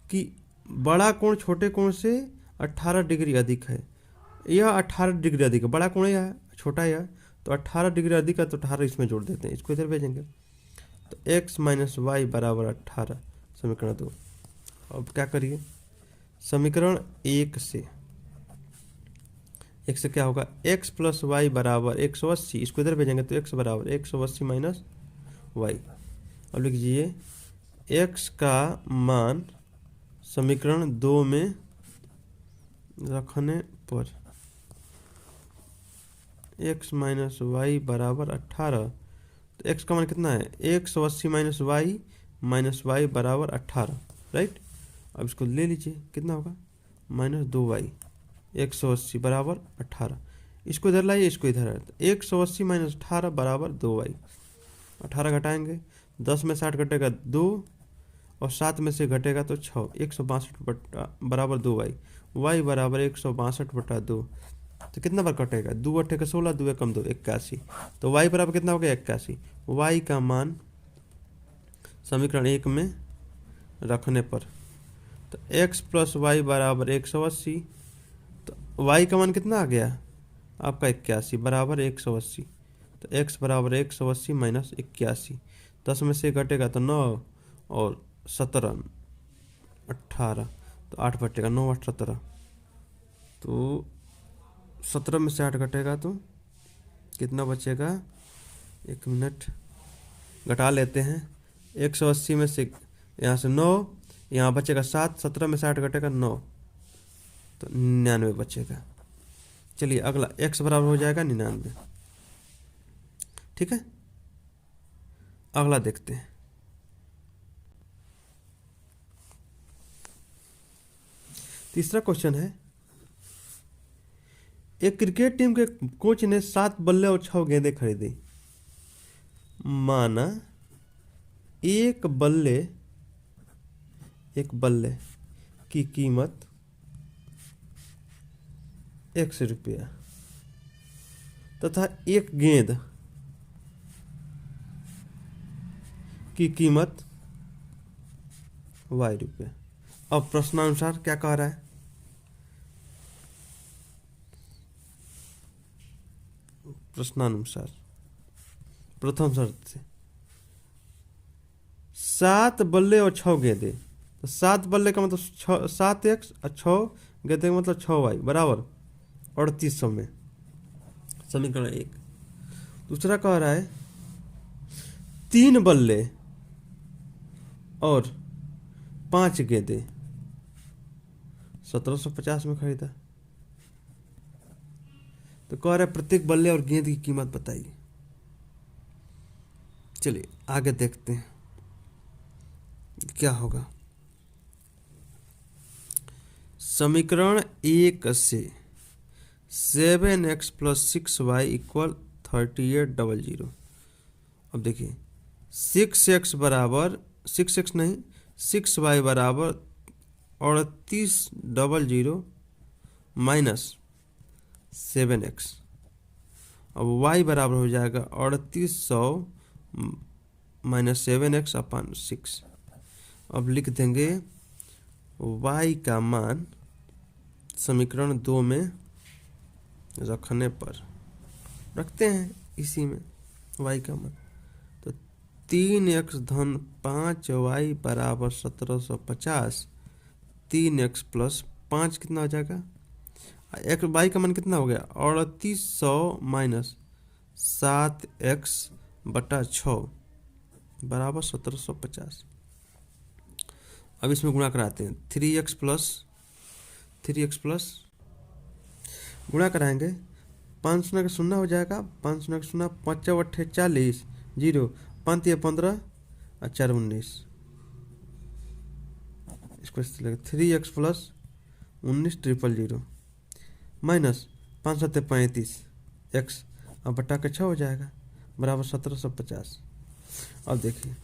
कि बड़ा कोण छोटे कोण से 18 डिग्री अधिक है। यह 18 डिग्री अधिक है, बड़ा कोण यह छोटा यह, तो 18 डिग्री अधिक है, तो 18 इसमें जोड़ देते हैं। इसको इधर भेजेंगे। तो x माइनस वाई बराबर 18, समीकरण 2। अब क्या करिए, समीकरण एक से क्या होगा, x प्लस वाई बराबर 180, इसको इधर भेजेंगे तो x बराबर 180 माइनस वाई। अब लिख लीजिए x का मान समीकरण 2 में रखने पर x माइनस वाई बराबर 18, तो x का मान कितना है, 180 माइनस वाई बराबर 18, राइट। अब इसको ले लीजिए, कितना होगा, माइनस 2y, 180 बराबर 18, इसको इधर लाइए, इसको इधर है, तो 180 माइनस 18 बराबर 2y। 18 घटाएंगे, 10 में 60 घटेगा 2, और 7 में से घटेगा तो 6, 162 बराबर 2y, y बराबर 162/2, तो कितना बार कटेगा, 2 अट्ठे का 16, 2 कम 2 81, तो y बराबर कितना हो गया 81। y का मान समीकरण 1 में रखने पर, तो x प्लस वाई बराबर 180, तो y का मान कितना आ गया आपका 81 बराबर 180, तो x बराबर 180 माइनस 81, 10 में से घटेगा तो 9 और 17 18, तो 8 घटेगा, 9 8 17, तो 17 में से 8 घटेगा तो कितना बचेगा, 1 मिनट घटा लेते हैं, 180 में से यहाँ से 9, यहाँ बचेगा 7, 17 में से 8 घटेगा 9, तो 99 बचेगा। चलिए अगला x बराबर हो जाएगा 99, ठीक है। अगला देखते हैं, तीसरा क्वेश्चन है, एक क्रिकेट टीम के कोच ने 7 बल्ले और 6 गेंदें खरीदी। माना एक बल्ले की कीमत 100 रुपया तथा एक गेंद की कीमत y रुपया। अब प्रश्नानुसार क्या कह रहा है, प्रश्नानुसार प्रथम शर्त से 7 बल्ले और 6 गेंदे, तो 7 बल्ले का मतलब 7x और 6 गेंदे का मतलब 6y बराबर 3800 में, समीकरण 1। दूसरा कह रहा है 3 बल्ले और 5 गेंदे 1750 में खरीदा, तो कह रहा है प्रत्येक बल्ले और गेंद की कीमत बताइए। चलिए आगे देखते हैं क्या होगा। समीकरण 1 से 7x प्लस 6y इक्वल 3800। अब देखिए 6x बराबर 6x नहीं 6y बराबर 3800 माइनस 7x। अब y बराबर हो जाएगा 3800 माइनस 7x अपन 6। अब लिख देंगे y का मान समीकरण 2 में रखने पर, रखते हैं इसी में y का मान, तो 3x धन 5y बराबर 1750, 3x प्लस 5 कितना हो जाएगा, एक y का मान कितना हो गया 3800 माइनस 7x बटा 6 बराबर 1750। अब इसमें गुणा कराते हैं, 3x प्लस गुणा कराएंगे, 5 शून्य का शून्य हो जाएगा, 5 शून्य का शून्य, 5 अट्ठे 40, 0 5 या 15 और 4 19, इसको 3x प्लस 19,000 माइनस 5 7 35 x, अब बटा के 6 हो जाएगा बराबर 1750। अब देखिए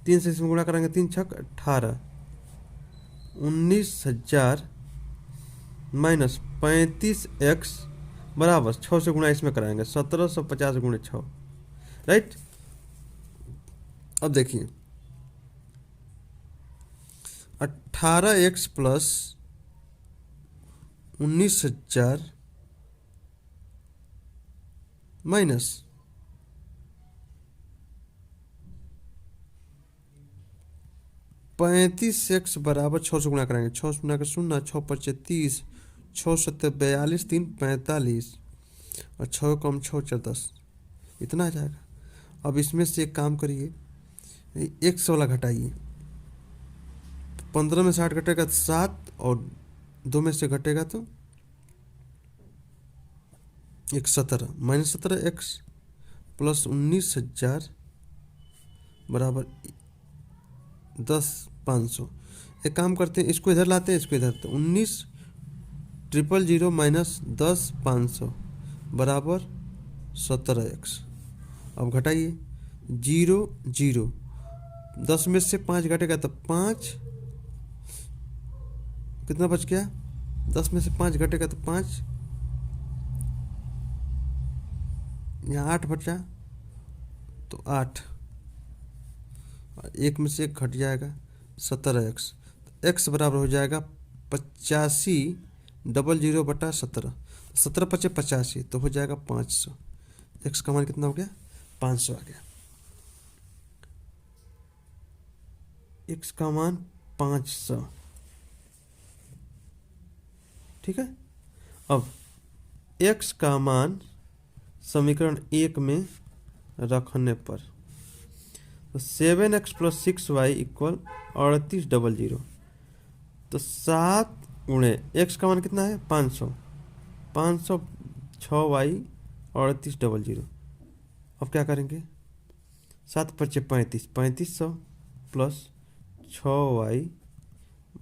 3 से इसमें गुणा करेंगे, 3 छक 18, 19,000 माइनस 35x बराबर 6 से गुणा इसमें कराएंगे 1750 गुणे 6, राइट। अब देखिए 18x प्लस 19,000 माइनस 35x बराबर 6 से गुणा करेंगे, 6 से गुणा कर 0, 6 पच्चे 30, 6 सत्ते 42, 3 45 और 6 कम 6 4 10, इतना आ जाएगा। अब इसमें से एक काम करिए, x वाला घटाइए, 15 में 60 घटेगा तो 7 और 2 में से घटेगा तो 17 माइनस 17x प्लस 19,000 बराबर 10,500। एक काम करते हैं, इसको इधर लाते हैं, इसको इधर, तो 19,000 माइनस 10,500 बराबर 17x। अब घटाइए, 0 0, 10 में से 5 घटेगा तो 5, कितना बच गया, 10 में से 5 घटेगा तो 5, यहाँ 8 बचा तो 8, एक में से एक घट जाएगा 17x, तो x बराबर हो जाएगा 85,000 बटा 17, 17 पचे 85 तो हो जाएगा 500। x का मान कितना हो गया, 500 आ गया, x का मान 500। ठीक है। अब x का मान समीकरण 1 में रखने पर तो 7x प्लस 6y इक्वल 3800, तो 7 गुणे x का मान कितना है 500, 500 6y 3800। अब क्या करेंगे, 7 पच्चे 35, 3500 प्लस 6y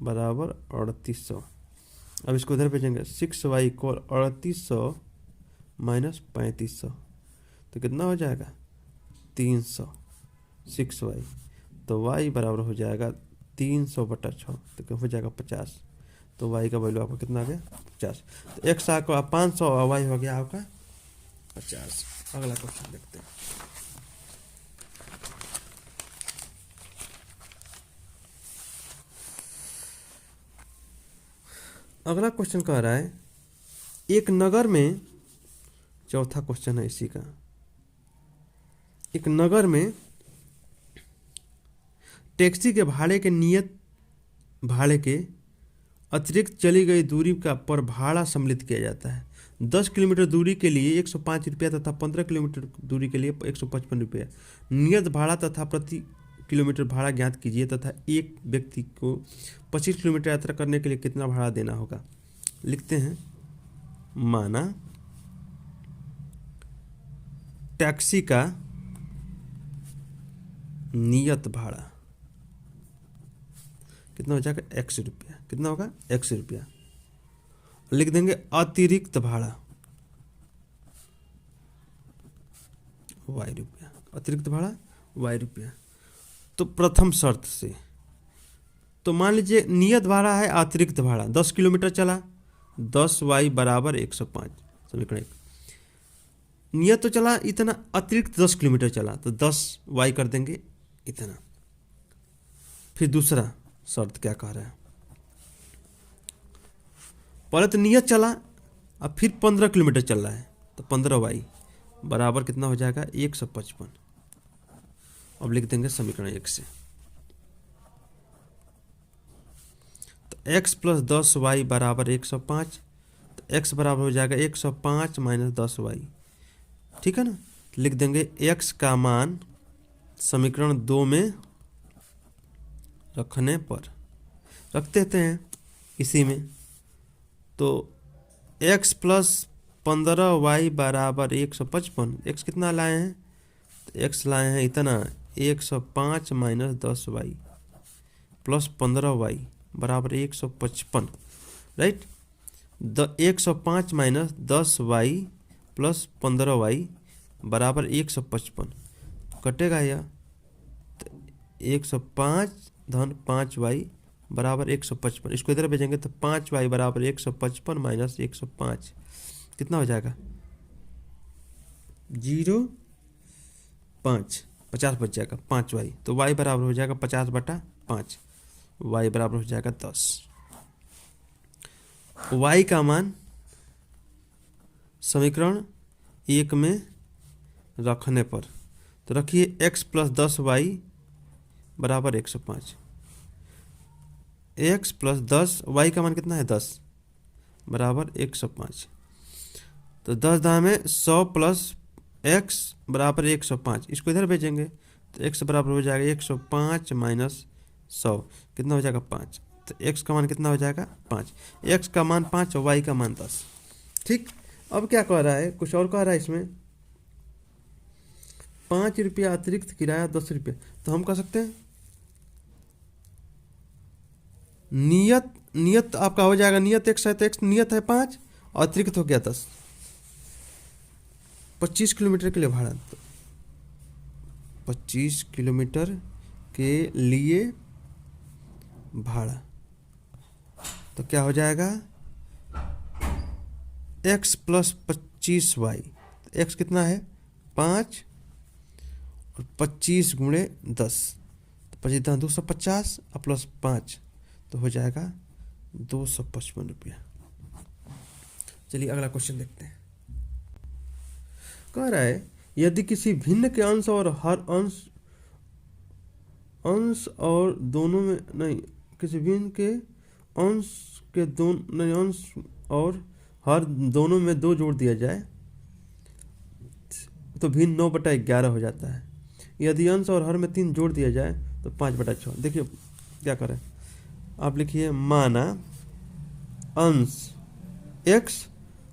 बराबर 3800। अब इसको उधर भेजेंगे, 6y इक्वल 3800 माइनस 3500, तो कितना हो जाएगा 300, 6y, तो y बराबर हो जाएगा 300 बटा 6, तो हो जाएगा 50। तो y का वैल्यू आपका कितना आ गया 50। तो x आपका 500 और y हो गया आपका 50। अगला क्वेश्चन देखते हैं। अगला क्वेश्चन कह रहा है, एक नगर में, चौथा क्वेश्चन है इसी का, एक नगर में टैक्सी के भाड़े के नियत भाड़े के अतिरिक्त चली गई दूरी का पर भाड़ा सम्मिलित किया जाता है। 10 किलोमीटर दूरी के लिए 105 रुपया तथा 15 किलोमीटर दूरी के लिए 155 रुपया नियत भाड़ा तथा प्रति किलोमीटर भाड़ा ज्ञात कीजिए तथा एक व्यक्ति को 25 किलोमीटर यात्रा करने के लिए कितना भाड़ा देना होगा। लिखते हैं, माना टैक्सी का नियत भाड़ा कितना हो जाएगा 100 रुपया, कितना होगा 100 रुपया। लिख देंगे अतिरिक्त भाड़ा y रुपया, अतिरिक्त भाड़ा y रुपया। तो प्रथम शर्त से, तो मान लीजिए नियत भाड़ा है अतिरिक्त भाड़ा, 10 किलोमीटर चला, 10y बराबर 105, समीकरण 1। नियत तो चला इतना, अतिरिक्त 10 किलोमीटर चला तो 10y कर देंगे इतना। फिर दूसरा शर्त क्या कह रहा है, पहले तो नियत चला, अब फिर 15 किलोमीटर चल रहा है तो 15y बराबर कितना हो जाएगा 155। अब लिख देंगे समीकरण 1 से, तो x प्लस 10y बराबर 105, तो x बराबर हो जाएगा 105 माइनस 10y। ठीक है ना। लिख देंगे x का मान समीकरण 2 में रखने पर, रख देते हैं इसी में, तो x प्लस 15y बराबर 155, x कितना लाए हैं, तो x लाए हैं इतना 105 माइनस 10y प्लस 15y बराबर 155, right. 105 minus 10y plus 15y बराबर 155, कटेगा यह, तो 105 धन 5y बराबर 155, इसको इधर भेजेंगे तो 5y बराबर 155 माइनस 105 कितना हो जाएगा 0 5, 50 बच जाएगा 5y, तो y बराबर हो जाएगा 50 बटा 5, y बराबर हो जाएगा 10। y का मान समीकरण 1 में रखने पर, तो रखिए x प्लस 10y बराबर 105, एक्स प्लस 10, वाई का मान कितना है 10 बराबर 105। तो 10 दाम में 100 प्लस एक्स बराबर 105, इसको इधर भेजेंगे तो एक्स बराबर हो जाएगा 105 माइनस 100, कितना हो जाएगा 5। तो एक्स का मान कितना हो जाएगा 5, एक्स का मान 5 और वाई का मान 10। ठीक, अब क्या कह रहा है, कुछ और कह रहा है इसमें, 5 रुपया अतिरिक्त किराया 10 रुपये। तो हम कह सकते हैं नियत आपका हो जाएगा, नियत एक्स है तो एक्स नियत है 5 और अतिरिक्त हो गया 10। 25 किलोमीटर के लिए भाड़ा, तो 25 किलोमीटर के लिए भाड़ा, तो क्या हो जाएगा x प्लस 25y। एक्स कितना है 5 और 25 गुणे 10, तो 25 250 और प्लस 5 तो हो जाएगा 255 रुपया। चलिए अगला क्वेश्चन देखते हैं। कह रहा है यदि किसी भिन्न के अंश और हर अंश और दोनों में नहीं, किसी भिन्न के अंश के दोनों नहीं, अंश और हर दोनों में 2 जोड़ दिया जाए तो भिन्न 9/11 हो जाता है। यदि अंश और हर में 3 जोड़ दिया जाए तो 5/6। देखिए क्या करें, आप लिखिए माना अंश x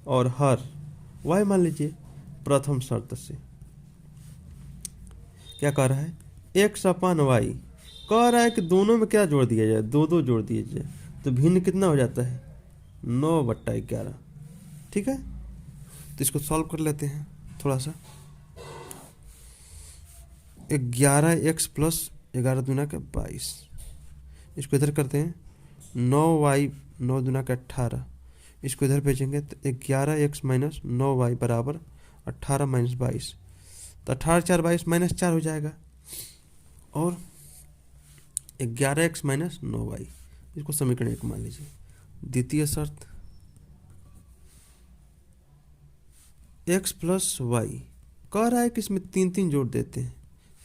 और हर y मान लीजिए। प्रथम शर्त से क्या कह रहा है, x अपान y कह रहा है कि दोनों में क्या जोड़ दिया जाए, 2 जोड़ दिया जाए, तो भिन्न कितना हो जाता है 9/11। ठीक है, तो इसको सॉल्व कर लेते हैं थोड़ा सा। 11x प्लस 11 दूना का 22, इसको इधर करते हैं 9y 9 दूना का 18, इसको इधर भेजेंगे तो 11x माइनस 9y बराबर 18 माइनस 22, तो 18 4 22 माइनस 4 हो जाएगा, और 11x माइनस 9y, इसको समीकरण 1 मान लीजिए। द्वितीय शर्त x प्लस वाई कह रहा है कि इसमें 3 जोड़ देते हैं,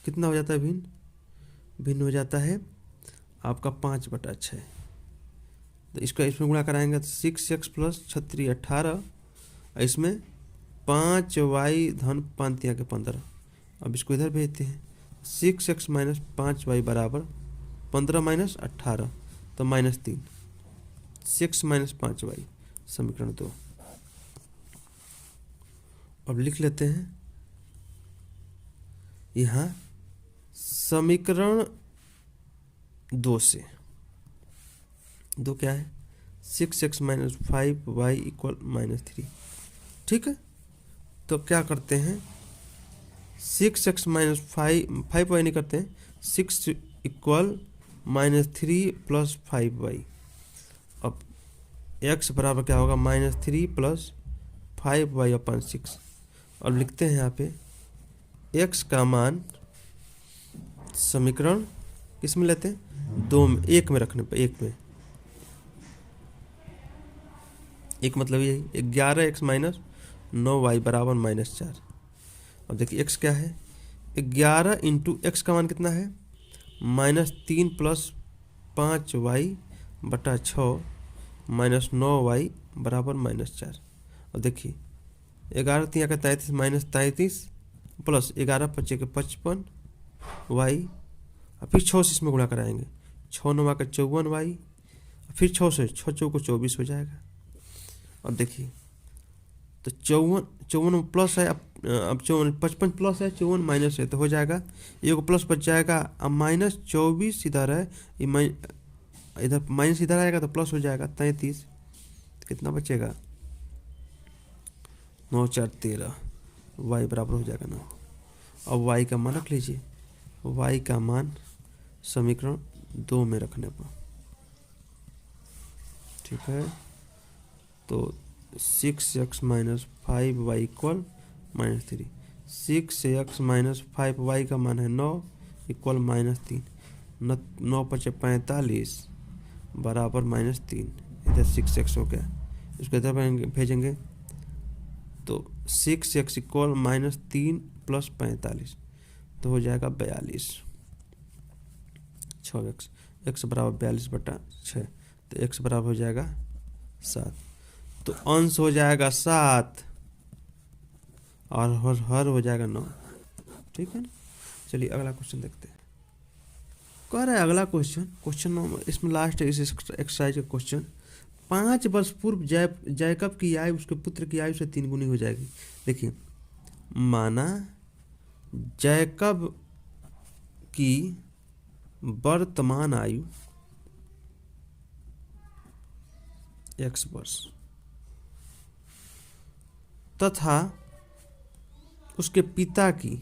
कितना हो जाता है भिन्न हो जाता है आपका 5/6। तो इसका इसमें गुणा कराएंगे तो 6x प्लस 36 18, इसमें 5y धन 5 3 के 15। अब इसको इधर भेजते हैं 6x माइनस 5y बराबर 15 माइनस 18 तो -3, 6 माइनस 5y समीकरण 2। अब लिख लेते हैं यहाँ समीकरण 2 से 2 क्या है 6x माइनस 5y इक्वल -3। ठीक है, तो क्या करते हैं 6x माइनस 5y नहीं करते हैं, 6 इक्वल -3 प्लस 5y। अब x बराबर क्या होगा -3 प्लस 5y अपन 6। और लिखते हैं यहाँ पे x का मान समीकरण किस में लेते हैं 2 में, 1 में रखने पर 1 में, 1 मतलब यही 11x माइनस 9y बराबर -4। अब देखिए x क्या है 11 इंटू एक्स का मान कितना है -3 प्लस 5y बटा 6 माइनस 9y बराबर -4। अब देखिए 11 3 का 33 माइनस 33 प्लस 11 5 के 55 y, फिर 6 से इसमें गुणा कराएंगे 6 9 का 54y, फिर 6 से 6 4 को 24 हो जाएगा। अब देखिए तो 54 प्लस है, अब 55 प्लस है 54 माइनस है, तो हो जाएगा ये को प्लस बच जाएगा। अब -24 इधर है, इधर माइनस इधर आएगा तो प्लस हो जाएगा 33, कितना बचेगा 9 4 13, y बराबर हो जाएगा 9। अब y का मान रख लीजिए, y का मान समीकरण 2 में रखने पर, ठीक है, तो 6x minus 5y equal -3, 6x minus 5y का मान है 9 इक्वल -3, 9 5 45 बराबर -3, इधर 6x हो गया, इसको इधर भेजेंगे तो 6x इक्वल -3 प्लस 45 तो हो जाएगा 42, 6x x बराबर 42/6, तो x बराबर हो जाएगा 7। तो अंश हो जाएगा 7 और हर हो जाएगा 9। ठीक है ना। चलिए अगला क्वेश्चन देखते हैं। कह रहा है अगला क्वेश्चन नंबर, इसमें लास्ट है इस एक्सरसाइज का क्वेश्चन। 5 वर्ष पूर्व जैकब की आयु उसके पुत्र की आयु से 3 गुनी हो जाएगी। देखिए, माना जैकब की वर्तमान आयु x वर्ष तथा उसके पिता की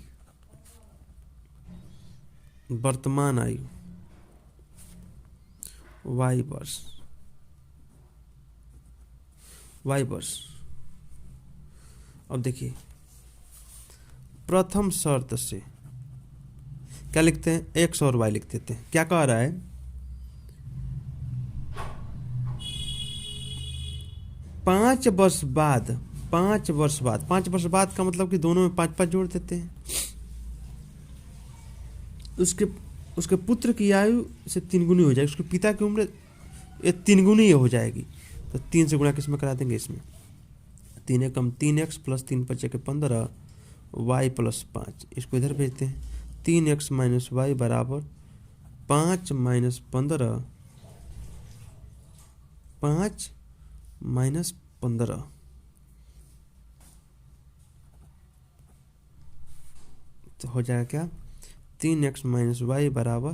वर्तमान आयु y वर्ष। अब देखिए, प्रथम शर्त से क्या लिखते हैं, x और y लिख देते हैं। क्या कह रहा है, 5 वर्ष बाद 5 वर्ष बाद का मतलब कि दोनों में 5 जोड़ देते हैं। उसके पुत्र की आयु से 3 गुनी हो जाएगी, उसके पिता की उम्र ये 3 गुनी हो जाएगी। तो 3 से गुणा किस में करा देंगे, इसमें 3 एकम 3x प्लस 3 5 15 y प्लस 5। इसको इधर भेजते हैं। 3x माइनस वाई बराबर 5 माइनस 15 5 माइनस 15। तो हो जाएगा क्या, 3x माइनस वाई बराबर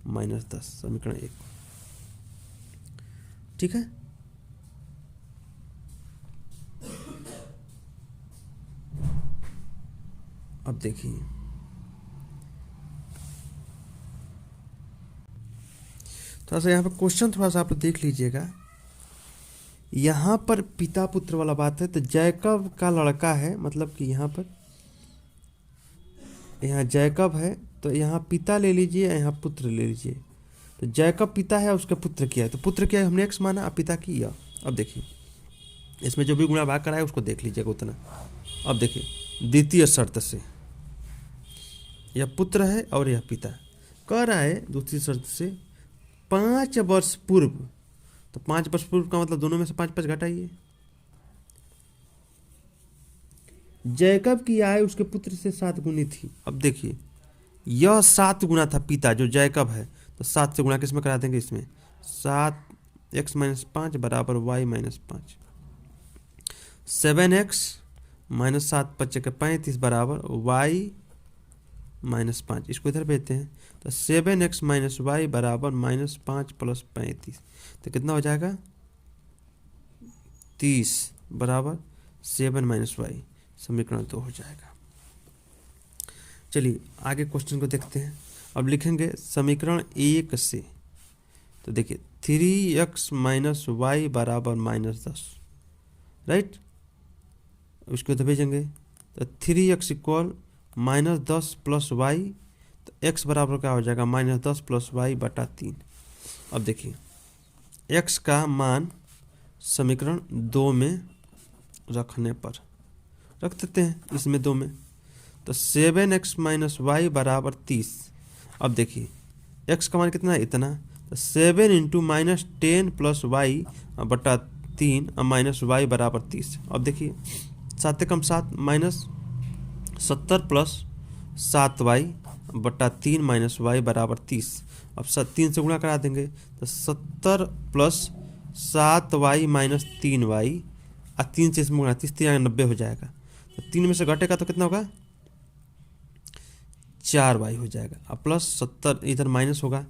-10, समीकरण 1। ठीक है। अब देखिए, थोड़ा सा यहाँ पर क्वेश्चन थोड़ा सा आप देख लीजिएगा। यहाँ पर पिता पुत्र वाला बात है, तो जैकब का लड़का है, मतलब कि यहाँ पर यहाँ जैकब है, तो यहाँ पिता ले लीजिए, यहाँ पुत्र ले लीजिए। तो जैकब पिता है, उसका पुत्र किया है, तो पुत्र किया है हमने x माना, अब पिता की यह। अब देखिए, इसमें जो भी गुणा भाग कराया उसको देख लीजिएगा उतना। अब देखिए, द्वितीय शर्त से यह पुत्र है और यह पिता। कह रहा है दूसरी शर्त से 5 वर्ष पूर्व, तो 5 वर्ष पूर्व का मतलब दोनों में से 5 घटाइए। जैकब की आयु उसके पुत्र से 7 गुनी थी। अब देखिए, यह 7 गुना था पिता जो जैकब है, तो 7 से गुणा किस में करा देंगे, इसमें 7x माइनस 5 बराबर y माइनस 5। 7x माइनस 7 5 35 बराबर y माइनस 5। इसको इधर भेजते हैं, तो 7x माइनस वाई बराबर -5 प्लस 35। तो कितना हो जाएगा, 30 बराबर 7 माइनस वाई, समीकरण 2 हो जाएगा। चलिए आगे क्वेश्चन को देखते हैं। अब लिखेंगे समीकरण 1 से, तो देखिए 3x माइनस वाई बराबर -10, राइट। उसको तो भेजेंगे, तो 3x इक्वल -10 प्लस वाई, तो x बराबर क्या हो जाएगा, -10 प्लस वाई बटा 3। अब देखिए, x का मान समीकरण 2 में रखने पर रख देते हैं, इसमें 2 में, तो 7x माइनस वाई बराबर 30। अब देखिए, x का मान कितना है, इतना, तो 7 इंटू -10 प्लस वाई बटा 3 माइनस वाई बराबर 30। अब देखिए, 7 कम 7 माइनस 70 प्लस 7y बटा 3 माइनस वाई बराबर 30। अब 3 से गुणा करा देंगे, तो 70 प्लस 7y माइनस 3y, और 3 से इसमें गुणा 30 90 हो जाएगा। तो 3 में से घटेगा तो कितना होगा, 4y हो जाएगा, अब प्लस 70 इधर माइनस होगा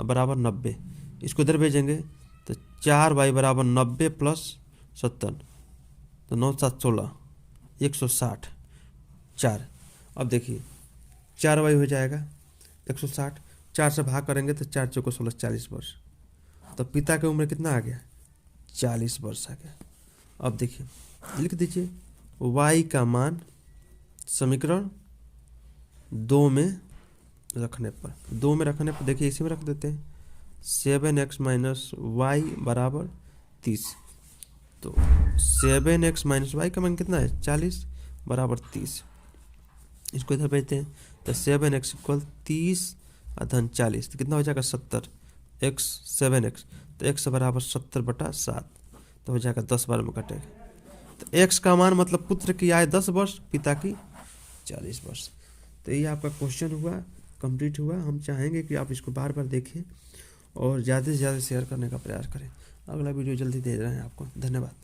बराबर 90। इसको इधर भेजेंगे, तो 4y बराबर 90 प्लस 70, तो 9 7 16 160 4। अब देखिए, 4y हो जाएगा 160, 4 से भाग करेंगे तो 4 चौको 16 40 वर्ष। तो पिता की उम्र कितना आ गया, 40 वर्ष आ गया। अब देखिए, लिख दीजिए y का मान समीकरण 2 में रखने पर, देखिए इसी में रख देते हैं, 7x माइनस वाई बराबर 30। तो 7x माइनस वाई का मान कितना है, 40 बराबर 30। इसको इधर भेजते हैं, तो 7x इक्वल 30 अधन 40, तो कितना हो जाएगा 70 x 7x, तो x बराबर 70/7, तो हो जाएगा 10 बार में कटेगा। तो x का मान मतलब पुत्र की आयु 10 वर्ष, पिता की 40 वर्ष। तो ये आपका क्वेश्चन हुआ, कंप्लीट हुआ। हम चाहेंगे कि आप इसको बार बार देखें और ज़्यादा से ज़्यादा शेयर करने का प्रयास करें। अगला वीडियो जल्दी दे रहे हैं आपको। धन्यवाद।